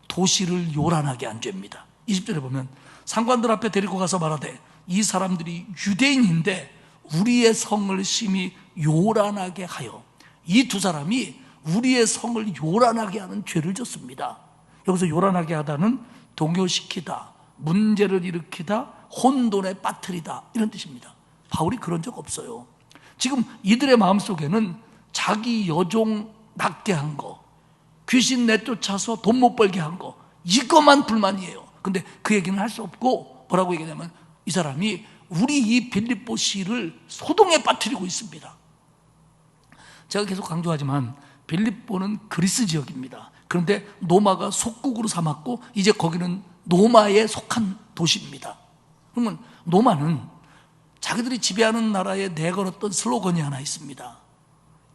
도시를 요란하게 한 죄입니다. 20절에 보면 상관들 앞에 데리고 가서 말하되 이 사람들이 유대인인데 우리의 성을 심히 요란하게 하여, 이 두 사람이 우리의 성을 요란하게 하는 죄를 졌습니다. 여기서 요란하게 하다는 동요시키다, 문제를 일으키다, 혼돈에 빠뜨리다 이런 뜻입니다. 바울이 그런 적 없어요. 지금 이들의 마음속에는 자기 여종 낫게 한 거, 귀신 내쫓아서 돈 못 벌게 한 거, 이것만 불만이에요. 근데 그 얘기는 할 수 없고 뭐라고 얘기하냐면 이 사람이 우리 이 빌립보 시를 소동에 빠뜨리고 있습니다. 제가 계속 강조하지만 빌립보는 그리스 지역입니다. 그런데 노마가 속국으로 삼았고 이제 거기는 노마에 속한 도시입니다. 그러면 노마는 자기들이 지배하는 나라에 내걸었던 슬로건이 하나 있습니다.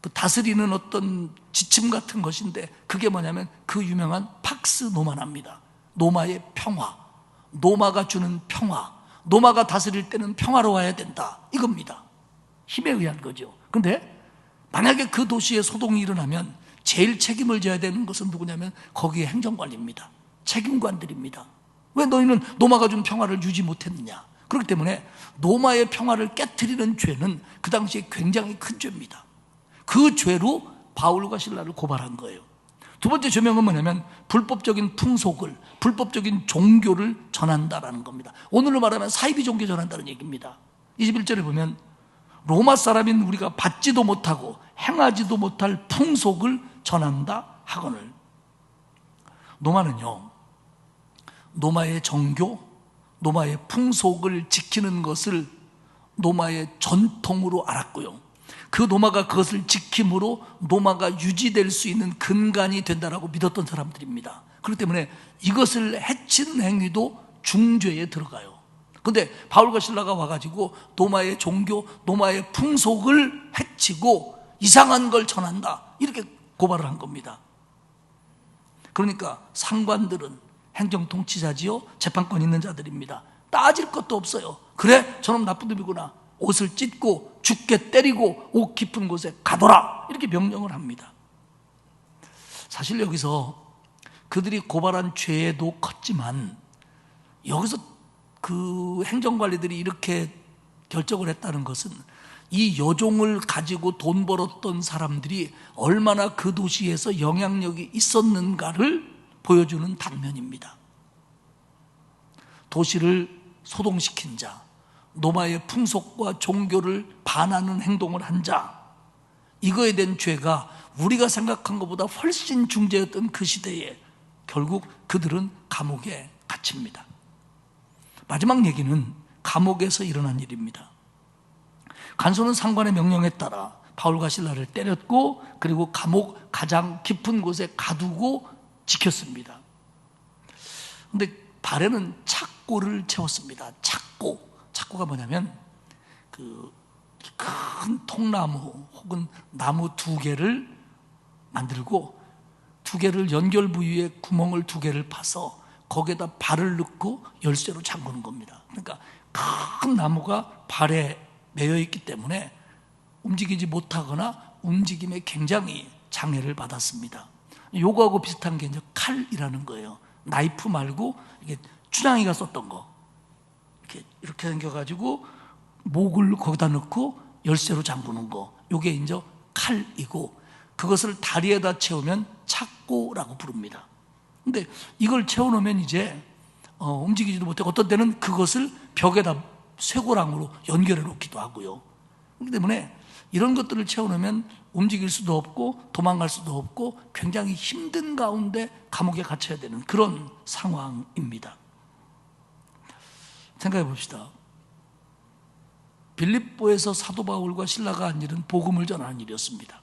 그 다스리는 어떤 지침 같은 것인데 그게 뭐냐면 그 유명한 팍스 노마나입니다. 노마의 평화, 노마가 주는 평화, 노마가 다스릴 때는 평화로워야 된다, 이겁니다. 힘에 의한 거죠. 그런데 만약에 그 도시에 소동이 일어나면 제일 책임을 져야 되는 것은 누구냐면 거기에 행정관리입니다. 책임관들입니다. 왜 너희는 노마가 준 평화를 유지 못했느냐. 그렇기 때문에 노마의 평화를 깨트리는 죄는 그 당시에 굉장히 큰 죄입니다. 그 죄로 바울과 실라를 고발한 거예요. 두 번째 죄명은 뭐냐면 불법적인 풍속을, 불법적인 종교를 전한다라는 겁니다. 오늘로 말하면 사이비 종교 전한다는 얘기입니다. 21절에 보면 로마 사람인 우리가 받지도 못하고 행하지도 못할 풍속을 전한다 하거늘. 노마는요, 노마의 정교, 노마의 풍속을 지키는 것을 노마의 전통으로 알았고요. 그 노마가 그것을 지킴으로 노마가 유지될 수 있는 근간이 된다라고 믿었던 사람들입니다. 그렇기 때문에 이것을 해친 행위도 중죄에 들어가요. 근데 바울과 신라가 와가지고 노마의 종교, 노마의 풍속을 해치고 이상한 걸 전한다, 이렇게 고발을 한 겁니다. 그러니까 상관들은 행정통치자지요, 재판권 있는 자들입니다. 따질 것도 없어요. 그래, 저놈 나쁜 놈이구나, 옷을 찢고 죽게 때리고 옷 깊은 곳에 가둬라, 이렇게 명령을 합니다. 사실 여기서 그들이 고발한 죄도 컸지만, 여기서 그 행정관리들이 이렇게 결정을 했다는 것은 이 여종을 가지고 돈 벌었던 사람들이 얼마나 그 도시에서 영향력이 있었는가를 보여주는 단면입니다. 도시를 소동시킨 자, 노마의 풍속과 종교를 반하는 행동을 한 자, 이거에 대한 죄가 우리가 생각한 것보다 훨씬 중대였던 그 시대에 결국 그들은 감옥에 갇힙니다. 마지막 얘기는 감옥에서 일어난 일입니다. 간소는 상관의 명령에 따라 바울과 실라를 때렸고, 그리고 감옥 가장 깊은 곳에 가두고 지켰습니다. 그런데 발에는 착고를 채웠습니다. 착고가 뭐냐면 그 큰 통나무 혹은 나무 2개를 만들고 2개를 연결 부위에 구멍을 2개를 파서 거기에다 발을 넣고 열쇠로 잠그는 겁니다. 그러니까 큰 나무가 발에 매여 있기 때문에 움직이지 못하거나 움직임에 굉장히 장애를 받았습니다. 요거하고 비슷한 게 이제 칼이라는 거예요. 나이프 말고 이게 춘향이가 썼던 거, 이렇게 생겨가지고 목을 거기다 넣고 열쇠로 잠그는 거, 요게 이제 칼이고, 그것을 다리에다 채우면 착고라고 부릅니다. 근데 이걸 채워놓으면 이제 움직이지도 못하고, 어떤 때는 그것을 벽에다 쇠고랑으로 연결해 놓기도 하고요. 그렇기 때문에 이런 것들을 채워놓으면 움직일 수도 없고 도망갈 수도 없고 굉장히 힘든 가운데 감옥에 갇혀야 되는 그런 상황입니다. 생각해 봅시다. 빌립보에서 사도 바울과 실라가 한 일은 복음을 전하는 일이었습니다.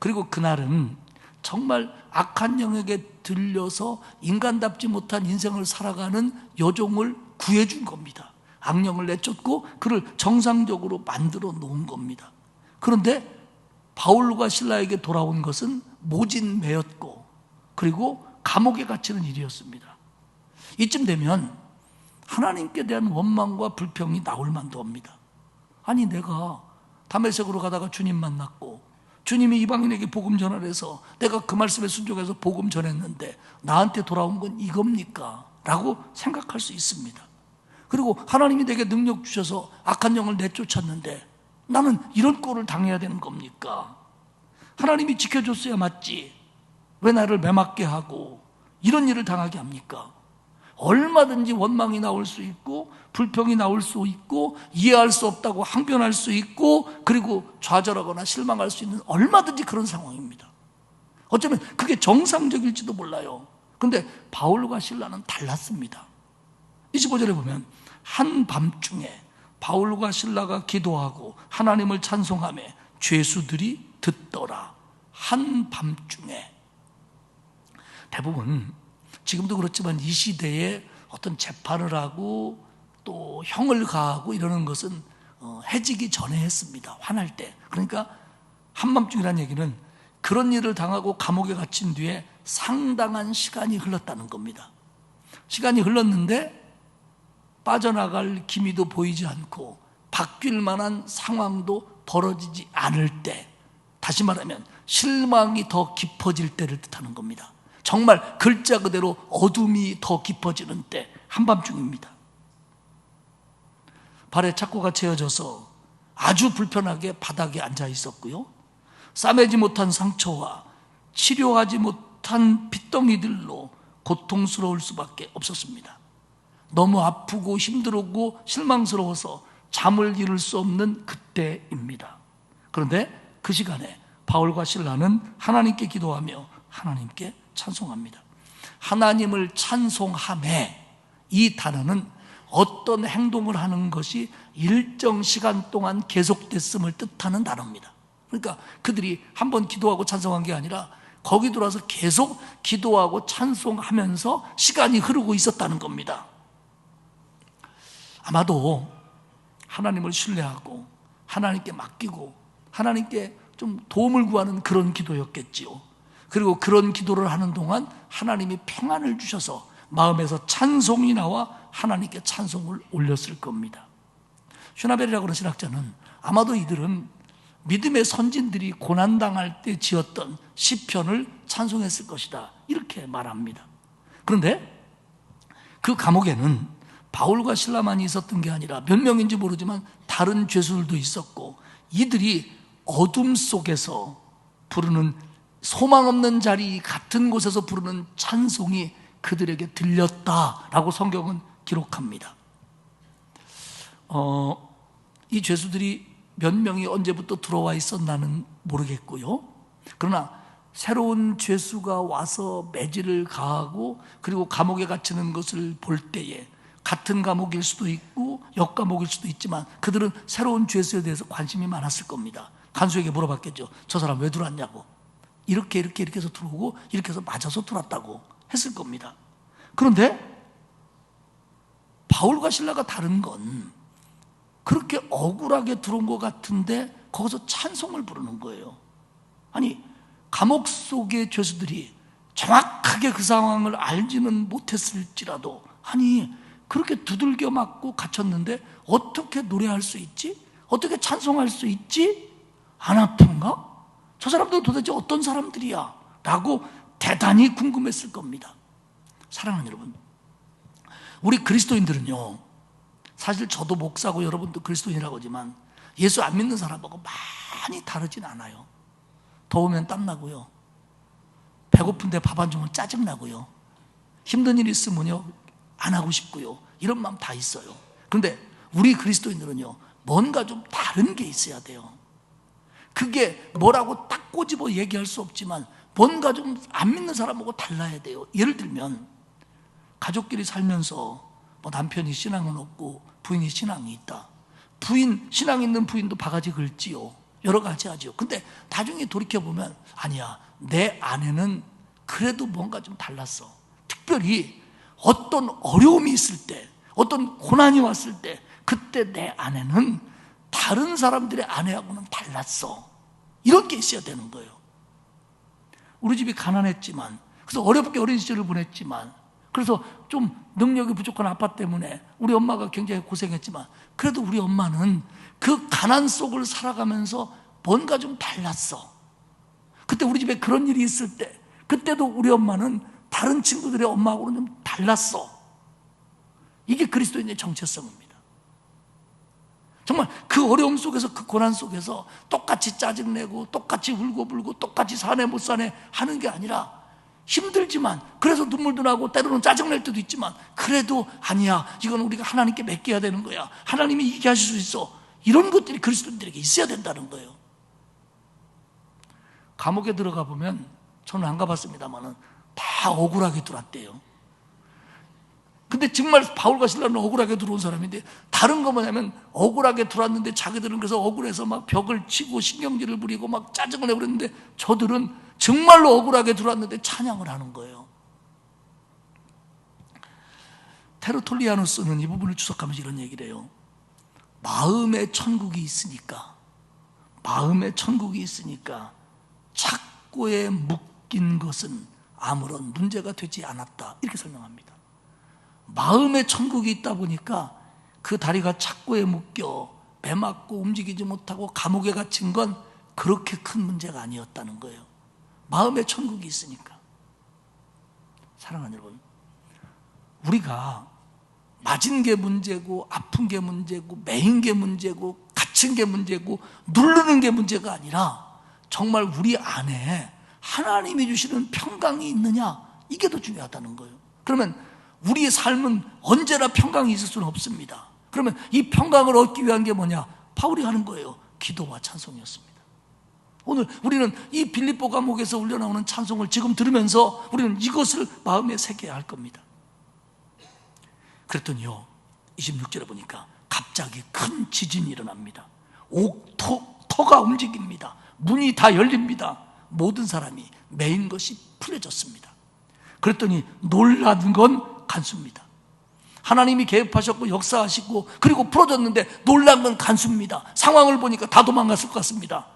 그리고 그날은 정말 악한 영에게 들려서 인간답지 못한 인생을 살아가는 여종을 구해준 겁니다. 악령을 내쫓고 그를 정상적으로 만들어 놓은 겁니다. 그런데 바울과 실라에게 돌아온 것은 모진매였고, 그리고 감옥에 갇히는 일이었습니다. 이쯤 되면 하나님께 대한 원망과 불평이 나올 만도 합니다. 아니, 내가 다메섹으로 가다가 주님 만났고 주님이 이방인에게 복음 전하래서 내가 그 말씀에 순종해서 복음 전했는데 나한테 돌아온 건 이겁니까? 라고 생각할 수 있습니다. 그리고 하나님이 내게 능력 주셔서 악한 영을 내쫓았는데 나는 이런 꼴을 당해야 되는 겁니까? 하나님이 지켜줬어야 맞지, 왜 나를 매맞게 하고 이런 일을 당하게 합니까? 얼마든지 원망이 나올 수 있고 불평이 나올 수 있고 이해할 수 없다고 항변할 수 있고, 그리고 좌절하거나 실망할 수 있는 얼마든지 그런 상황입니다. 어쩌면 그게 정상적일지도 몰라요. 그런데 바울과 실라는 달랐습니다. 25절에 보면 한밤중에 바울과 실라가 기도하고 하나님을 찬송하며 죄수들이 듣더라. 한밤중에. 대부분 지금도 그렇지만 이 시대에 어떤 재판을 하고 또 형을 가하고 이러는 것은 해지기 전에 했습니다. 화날 때. 그러니까 한밤중이라는 얘기는 그런 일을 당하고 감옥에 갇힌 뒤에 상당한 시간이 흘렀다는 겁니다. 시간이 흘렀는데 빠져나갈 기미도 보이지 않고 바뀔 만한 상황도 벌어지지 않을 때, 다시 말하면 실망이 더 깊어질 때를 뜻하는 겁니다. 정말 글자 그대로 어둠이 더 깊어지는 때, 한밤중입니다. 발에 착고가 채워져서 아주 불편하게 바닥에 앉아 있었고요, 싸매지 못한 상처와 치료하지 못한 핏덩이들로 고통스러울 수밖에 없었습니다. 너무 아프고 힘들고 실망스러워서 잠을 이룰 수 없는 그때입니다. 그런데 그 시간에 바울과 실라는 하나님께 기도하며 하나님께 찬송합니다. 하나님을 찬송하매, 이 단어는 어떤 행동을 하는 것이 일정 시간 동안 계속됐음을 뜻하는 단어입니다. 그러니까 그들이 한번 기도하고 찬송한 게 아니라 거기 들어와서 계속 기도하고 찬송하면서 시간이 흐르고 있었다는 겁니다. 아마도 하나님을 신뢰하고 하나님께 맡기고 하나님께 좀 도움을 구하는 그런 기도였겠지요. 그리고 그런 기도를 하는 동안 하나님이 평안을 주셔서 마음에서 찬송이 나와 하나님께 찬송을 올렸을 겁니다. 슈나벨이라고 하는 신학자는 아마도 이들은 믿음의 선진들이 고난당할 때 지었던 시편을 찬송했을 것이다, 이렇게 말합니다. 그런데 그 감옥에는 바울과 실라만이 있었던 게 아니라 몇 명인지 모르지만 다른 죄수들도 있었고, 이들이 어둠 속에서 부르는, 소망 없는 자리 같은 곳에서 부르는 찬송이 그들에게 들렸다라고 성경은 기록합니다. 이 죄수들이 몇 명이 언제부터 들어와 있었나는 모르겠고요. 그러나 새로운 죄수가 와서 매질을 가하고 그리고 감옥에 갇히는 것을 볼 때에 같은 감옥일 수도 있고 옆 감옥일 수도 있지만 그들은 새로운 죄수에 대해서 관심이 많았을 겁니다. 간수에게 물어봤겠죠. 저 사람 왜 들어왔냐고. 이렇게 해서 들어오고 이렇게 해서 맞아서 들어왔다고 했을 겁니다. 그런데 바울과 실라가 다른 건 그렇게 억울하게 들어온 것 같은데 거기서 찬송을 부르는 거예요. 아니, 감옥 속의 죄수들이 정확하게 그 상황을 알지는 못했을지라도, 아니 그렇게 두들겨 맞고 갇혔는데 어떻게 노래할 수 있지? 어떻게 찬송할 수 있지? 안 아픈가? 저 사람들은 도대체 어떤 사람들이야? 라고 대단히 궁금했을 겁니다. 사랑하는 여러분, 우리 그리스도인들은요, 사실 저도 목사고 여러분도 그리스도인이라고 하지만 예수 안 믿는 사람하고 많이 다르진 않아요. 더우면 땀나고요, 배고픈데 밥 안 주면 짜증나고요, 힘든 일 있으면요 안 하고 싶고요, 이런 마음 다 있어요. 그런데 우리 그리스도인들은요 뭔가 좀 다른 게 있어야 돼요. 그게 뭐라고 딱 꼬집어 얘기할 수 없지만 뭔가 좀 안 믿는 사람하고 달라야 돼요. 예를 들면 가족끼리 살면서 뭐 남편이 신앙은 없고 부인이 신앙이 있다. 신앙 있는 부인도 바가지 긁지요. 여러 가지 하죠. 근데 나중에 돌이켜보면 아니야, 내 아내는 그래도 뭔가 좀 달랐어. 특별히 어떤 어려움이 있을 때, 어떤 고난이 왔을 때, 그때 내 아내는 다른 사람들의 아내하고는 달랐어. 이런 게 있어야 되는 거예요. 우리 집이 가난했지만, 그래서 어렵게 어린 시절을 보냈지만, 그래서 좀 능력이 부족한 아빠 때문에 우리 엄마가 굉장히 고생했지만, 그래도 우리 엄마는 그 가난 속을 살아가면서 뭔가 좀 달랐어. 그때 우리 집에 그런 일이 있을 때, 그때도 우리 엄마는 다른 친구들의 엄마하고는 좀 달랐어. 이게 그리스도인의 정체성입니다. 정말 그 어려움 속에서, 그 고난 속에서 똑같이 짜증내고 똑같이 울고불고 똑같이 사네 못 사네 하는 게 아니라, 힘들지만 그래서 눈물도 나고 때로는 짜증낼 때도 있지만 그래도 아니야, 이건 우리가 하나님께 맡겨야 되는 거야, 하나님이 이기게 하실 수 있어, 이런 것들이 그리스도인들에게 있어야 된다는 거예요. 감옥에 들어가 보면, 저는 안 가봤습니다만은 다 억울하게 들어왔대요. 근데 정말 바울과 실라는 억울하게 들어온 사람인데, 다른 거 뭐냐면 억울하게 들어왔는데 자기들은 그래서 억울해서 막 벽을 치고 신경질을 부리고 막 짜증을 내고 그랬는데, 저들은 정말로 억울하게 들어왔는데 찬양을 하는 거예요. 테르톨리아누스는 이 부분을 추석하면서 이런 얘기를 해요. 마음의 천국이 있으니까 착고에 묶인 것은 아무런 문제가 되지 않았다, 이렇게 설명합니다. 마음의 천국이 있다 보니까 그 다리가 착고에 묶여 매 맞고 움직이지 못하고 감옥에 갇힌 건 그렇게 큰 문제가 아니었다는 거예요. 마음의 천국이 있으니까. 사랑하는 여러분, 우리가 맞은 게 문제고 아픈 게 문제고 매인 게 문제고 갇힌 게 문제고 누르는 게 문제가 아니라, 정말 우리 안에 하나님이 주시는 평강이 있느냐, 이게 더 중요하다는 거예요. 그러면 우리의 삶은 언제나 평강이 있을 수는 없습니다. 그러면 이 평강을 얻기 위한 게 뭐냐? 바울이 하는 거예요. 기도와 찬송이었습니다. 오늘 우리는 이 빌립보 감옥에서 울려나오는 찬송을 지금 들으면서 우리는 이것을 마음에 새겨야 할 겁니다. 그랬더니요, 26절에 보니까 갑자기 큰 지진이 일어납니다. 터가 움직입니다. 문이 다 열립니다. 모든 사람이 매인 것이 풀려졌습니다. 그랬더니 놀라는 건 간수입니다. 하나님이 개입하셨고 역사하시고 그리고 풀어졌는데 놀란 건 간수입니다. 상황을 보니까 다 도망갔을 것 같습니다.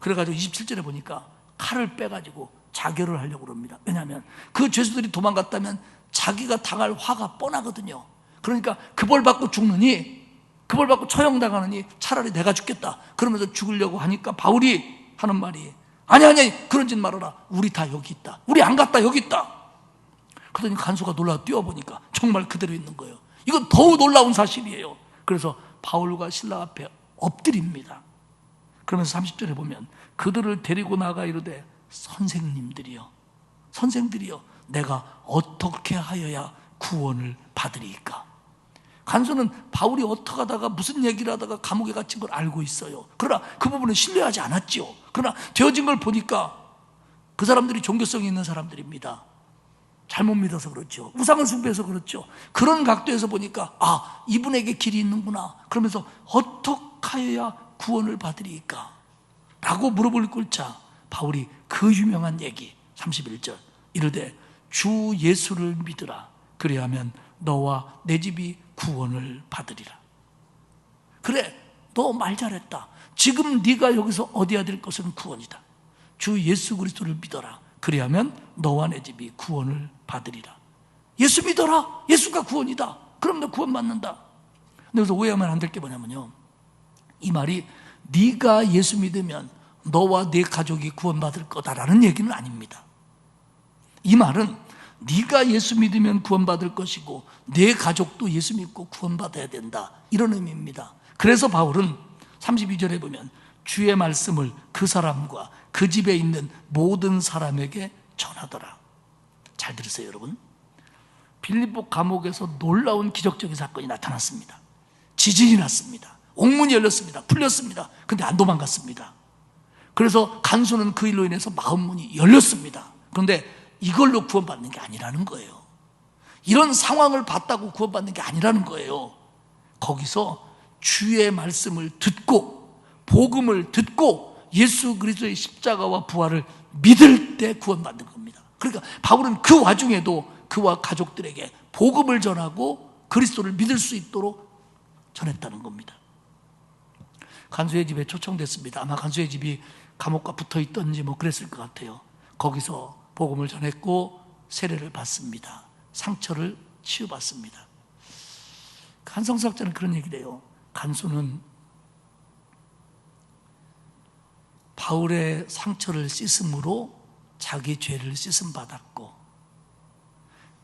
그래가지고 27절에 보니까 칼을 빼가지고 자결을 하려고 그럽니다. 왜냐하면 그 죄수들이 도망갔다면 자기가 당할 화가 뻔하거든요. 그러니까 그 벌 받고 죽느니, 그 벌 받고 처형당하느니 차라리 내가 죽겠다 그러면서 죽으려고 하니까 바울이 하는 말이 아니 그런 짓 말아라. 우리 다 여기 있다. 우리 안 갔다 여기 있다. 그러더니 간수가 놀라 뛰어보니까 정말 그대로 있는 거예요. 이건 더욱 놀라운 사실이에요. 그래서 바울과 신라 앞에 엎드립니다. 그러면서 30절에 보면 그들을 데리고 나가 이르되 선생님들이여 내가 어떻게 하여야 구원을 받으리이까. 간수는 바울이 어떻게 하다가 무슨 얘기를 하다가 감옥에 갇힌 걸 알고 있어요. 그러나 그 부분은 신뢰하지 않았지요. 그러나 되어진 걸 보니까 그 사람들이 종교성이 있는 사람들입니다. 잘못 믿어서 그렇죠. 우상을 숭배해서 그렇죠. 그런 각도에서 보니까 이분에게 길이 있는구나. 그러면서 어떻게 하여야 구원을 받으리이까 라고 물어볼 꼴자 바울이 그 유명한 얘기 31절 이르되 주 예수를 믿으라. 그리하면 너와 내 집이 구원을 받으리라. 그래, 너 말 잘했다. 지금 네가 여기서 얻어야 될 것은 구원이다. 주 예수 그리스도를 믿어라. 그리하면 너와 내 집이 구원을 받으리라. 예수 믿어라. 예수가 구원이다. 그럼 너 구원 받는다. 그래서 오해하면 안 될 게 뭐냐면요, 이 말이 네가 예수 믿으면 너와 네 가족이 구원받을 거다라는 얘기는 아닙니다. 이 말은 네가 예수 믿으면 구원받을 것이고 내 가족도 예수 믿고 구원받아야 된다, 이런 의미입니다. 그래서 바울은 32절에 보면 주의 말씀을 그 사람과 그 집에 있는 모든 사람에게 전하더라. 잘 들으세요 여러분. 빌립보 감옥에서 놀라운 기적적인 사건이 나타났습니다. 지진이 났습니다. 옥문이 열렸습니다. 풀렸습니다. 근데 안 도망갔습니다. 그래서 간수는 그 일로 인해서 마음문이 열렸습니다. 그런데 이걸로 구원받는 게 아니라는 거예요. 이런 상황을 봤다고 구원받는 게 아니라는 거예요. 거기서 주의 말씀을 듣고 복음을 듣고 예수 그리스도의 십자가와 부활을 믿을 때 구원받는 겁니다. 그러니까 바울은 그 와중에도 그와 가족들에게 복음을 전하고 그리스도를 믿을 수 있도록 전했다는 겁니다. 간수의 집에 초청됐습니다. 아마 간수의 집이 감옥과 붙어 있던지 그랬을 것 같아요. 거기서 복음을 전했고 세례를 받습니다. 상처를 치유받습니다. 한성사학자는 그런 얘기를 해요. 간수는 바울의 상처를 씻음으로 자기 죄를 씻음 받았고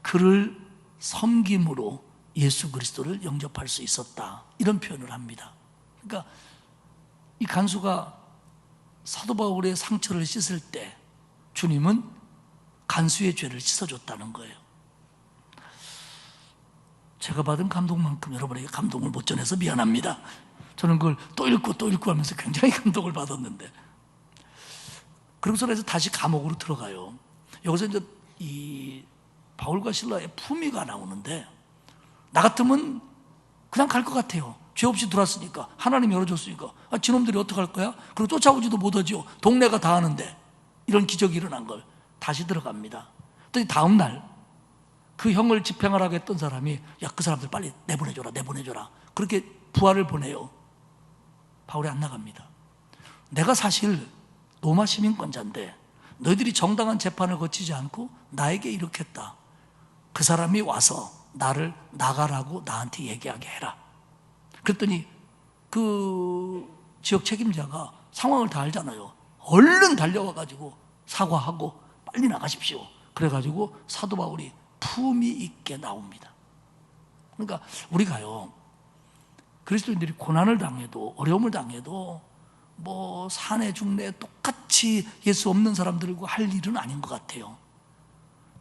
그를 섬김으로 예수 그리스도를 영접할 수 있었다, 이런 표현을 합니다. 그러니까 이 간수가 사도 바울의 상처를 씻을 때 주님은 간수의 죄를 씻어줬다는 거예요. 제가 받은 감동만큼 여러분에게 감동을 못 전해서 미안합니다. 저는 그걸 또 읽고 하면서 굉장히 감동을 받았는데, 그러고서 다시 감옥으로 들어가요. 여기서 이제 이 바울과 실라의 품위가 나오는데, 나 같으면 그냥 갈 것 같아요. 죄 없이 들어왔으니까, 하나님이 열어줬으니까. 저놈들이 어떡할 거야? 그리고 쫓아오지도 못하죠. 동네가 다 아는데. 이런 기적이 일어난 걸 다시 들어갑니다. 또 다음 날 그 형을 집행하라고 했던 사람이 그 사람들 빨리 내보내줘라. 그렇게 부하를 보내요. 바울이 안 나갑니다. 내가 사실 로마 시민권자인데 너희들이 정당한 재판을 거치지 않고 나에게 이렇게 했다. 그 사람이 와서 나를 나가라고 나한테 얘기하게 해라. 그랬더니 그 지역 책임자가 상황을 다 알잖아요. 얼른 달려와가지고 사과하고 빨리 나가십시오. 그래가지고 사도 바울이 품위 있게 나옵니다. 그러니까 우리가요, 그리스도인들이 고난을 당해도 어려움을 당해도 사내 중내 똑같이 예수 없는 사람들과 할 일은 아닌 것 같아요.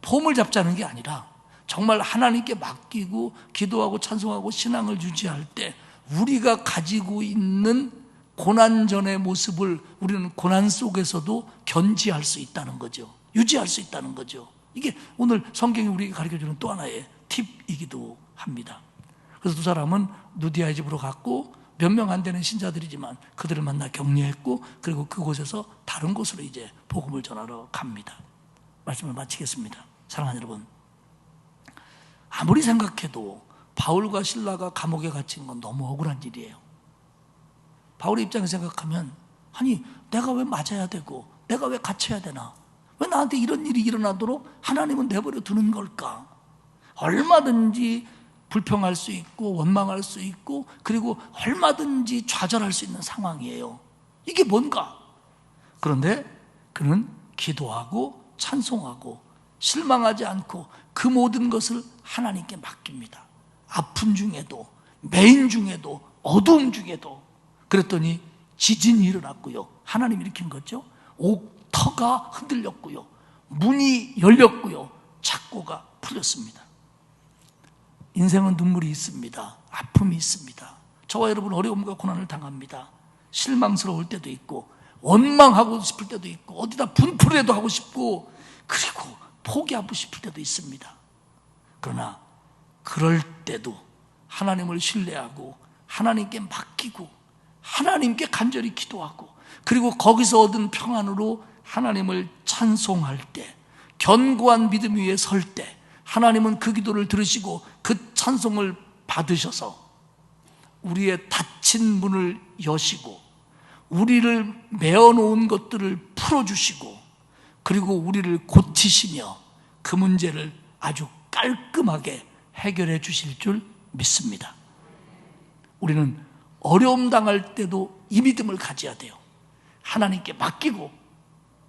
폼을 잡자는 게 아니라 정말 하나님께 맡기고 기도하고 찬송하고 신앙을 유지할 때 우리가 가지고 있는 고난전의 모습을 우리는 고난 속에서도 견지할 수 있다는 거죠. 유지할 수 있다는 거죠. 이게 오늘 성경이 우리에게 가르쳐주는 또 하나의 팁이기도 합니다. 그래서 두 사람은 누디아의 집으로 갔고 몇 명 안 되는 신자들이지만 그들을 만나 격려했고, 그리고 그곳에서 다른 곳으로 이제 복음을 전하러 갑니다. 말씀을 마치겠습니다. 사랑하는 여러분, 아무리 생각해도 바울과 실라가 감옥에 갇힌 건 너무 억울한 일이에요. 바울의 입장에서 생각하면, 아니 내가 왜 맞아야 되고 내가 왜 갇혀야 되나? 왜 나한테 이런 일이 일어나도록 하나님은 내버려 두는 걸까? 얼마든지 불평할 수 있고 원망할 수 있고, 그리고 얼마든지 좌절할 수 있는 상황이에요. 이게 뭔가? 그런데 그는 기도하고 찬송하고 실망하지 않고 그 모든 것을 하나님께 맡깁니다. 아픔 중에도, 매인 중에도, 어두움 중에도. 그랬더니 지진이 일어났고요, 하나님이 일으킨 거죠. 옥터가 흔들렸고요, 문이 열렸고요, 착고가 풀렸습니다. 인생은 눈물이 있습니다. 아픔이 있습니다. 저와 여러분 어려움과 고난을 당합니다. 실망스러울 때도 있고, 원망하고 싶을 때도 있고, 어디다 분풀이라도 하고 싶고, 그리고 포기하고 싶을 때도 있습니다. 그러나 그럴 때도 하나님을 신뢰하고 하나님께 맡기고 하나님께 간절히 기도하고, 그리고 거기서 얻은 평안으로 하나님을 찬송할 때, 견고한 믿음 위에 설 때 하나님은 그 기도를 들으시고 그 찬송을 받으셔서 우리의 닫힌 문을 여시고 우리를 메어놓은 것들을 풀어주시고, 그리고 우리를 고치시며 그 문제를 아주 깔끔하게 해결해 주실 줄 믿습니다. 우리는 어려움 당할 때도 이 믿음을 가져야 돼요. 하나님께 맡기고,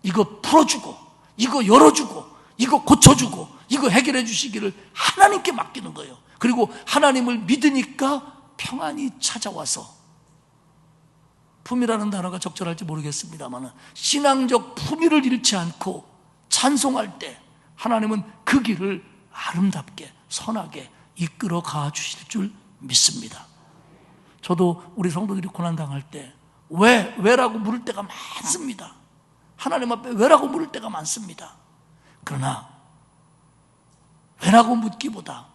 이거 풀어주고, 이거 열어주고, 이거 고쳐주고, 이거 해결해 주시기를 하나님께 맡기는 거예요. 그리고 하나님을 믿으니까 평안이 찾아와서, 품이라는 단어가 적절할지 모르겠습니다만 신앙적 품위를 잃지 않고 찬송할 때 하나님은 그 길을 아름답게 선하게 이끌어 가 주실 줄 믿습니다. 저도 우리 성도들이 고난당할 때 왜라고 물을 때가 많습니다. 하나님 앞에 왜라고 물을 때가 많습니다. 그러나 왜라고 묻기보다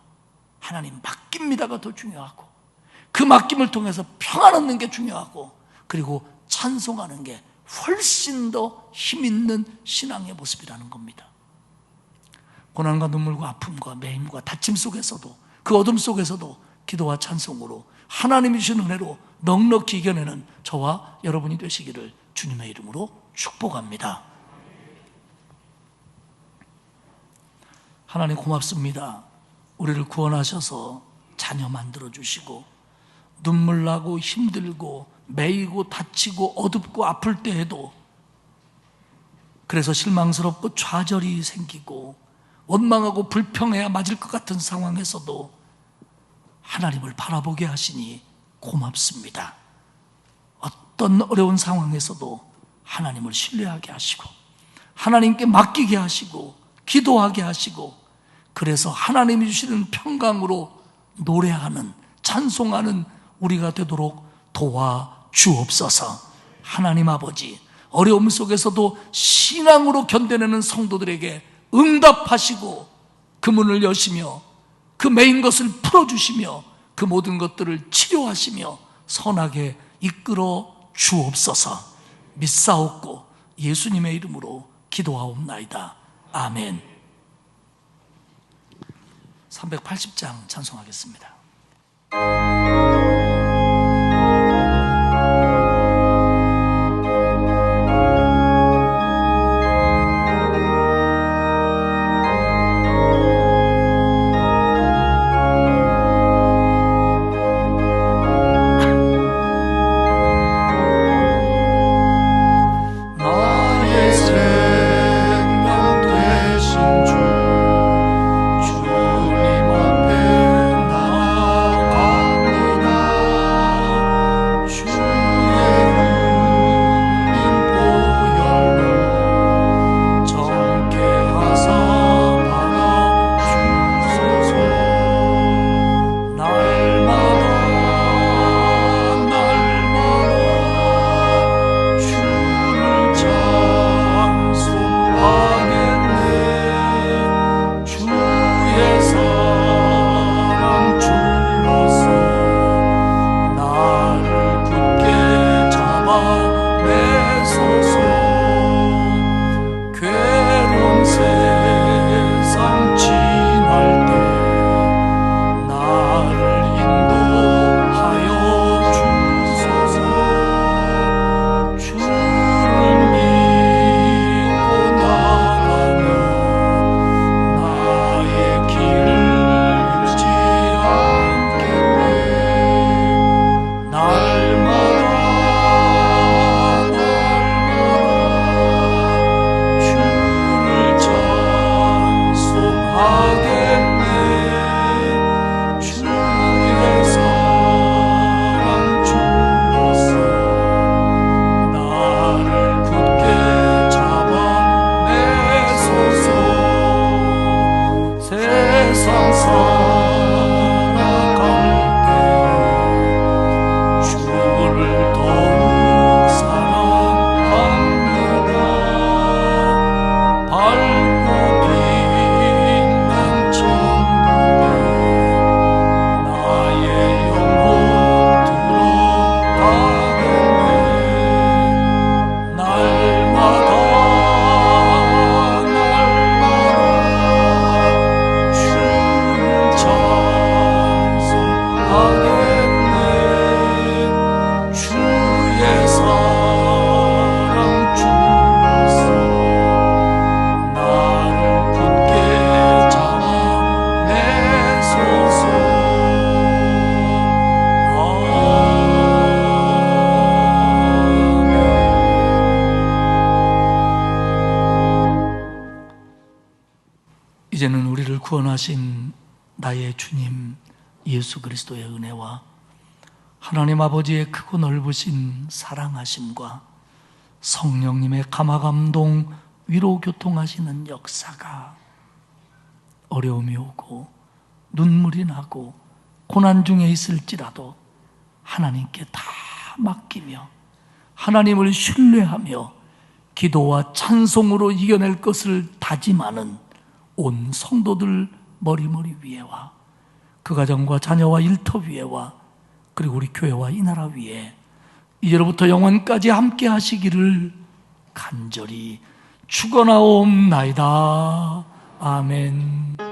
하나님 맡깁니다가 더 중요하고, 그 맡김을 통해서 평안 얻는 게 중요하고, 그리고 찬송하는 게 훨씬 더 힘있는 신앙의 모습이라는 겁니다. 고난과 눈물과 아픔과 매임과 다짐 속에서도, 그 어둠 속에서도 기도와 찬송으로 하나님이 주신 은혜로 넉넉히 이겨내는 저와 여러분이 되시기를 주님의 이름으로 축복합니다. 하나님 고맙습니다. 우리를 구원하셔서 자녀 만들어주시고, 눈물 나고 힘들고 매이고 다치고 어둡고 아플 때에도, 그래서 실망스럽고 좌절이 생기고 원망하고 불평해야 맞을 것 같은 상황에서도 하나님을 바라보게 하시니 고맙습니다. 어떤 어려운 상황에서도 하나님을 신뢰하게 하시고 하나님께 맡기게 하시고 기도하게 하시고, 그래서 하나님이 주시는 평강으로 노래하는, 찬송하는 우리가 되도록 도와주옵소서. 하나님 아버지, 어려움 속에서도 신앙으로 견뎌내는 성도들에게 응답하시고 그 문을 여시며 그 매인 것을 풀어주시며 그 모든 것들을 치료하시며 선하게 이끌어 주옵소서. 믿사옵고 예수님의 이름으로 기도하옵나이다. 아멘. 380장 찬송하겠습니다. 주님 앞에 구원하신 나의 주님 예수 그리스도의 은혜와 하나님 아버지의 크고 넓으신 사랑하심과 성령님의 감화감동 위로 교통하시는 역사가 어려움이 오고 눈물이 나고 고난 중에 있을지라도 하나님께 다 맡기며 하나님을 신뢰하며 기도와 찬송으로 이겨낼 것을 다짐하는 온 성도들 머리머리 위에와 그 가정과 자녀와 일터 위에와 그리고 우리 교회와 이 나라 위에 이제로부터 영원까지 함께 하시기를 간절히 축원하옵나이다. 아멘.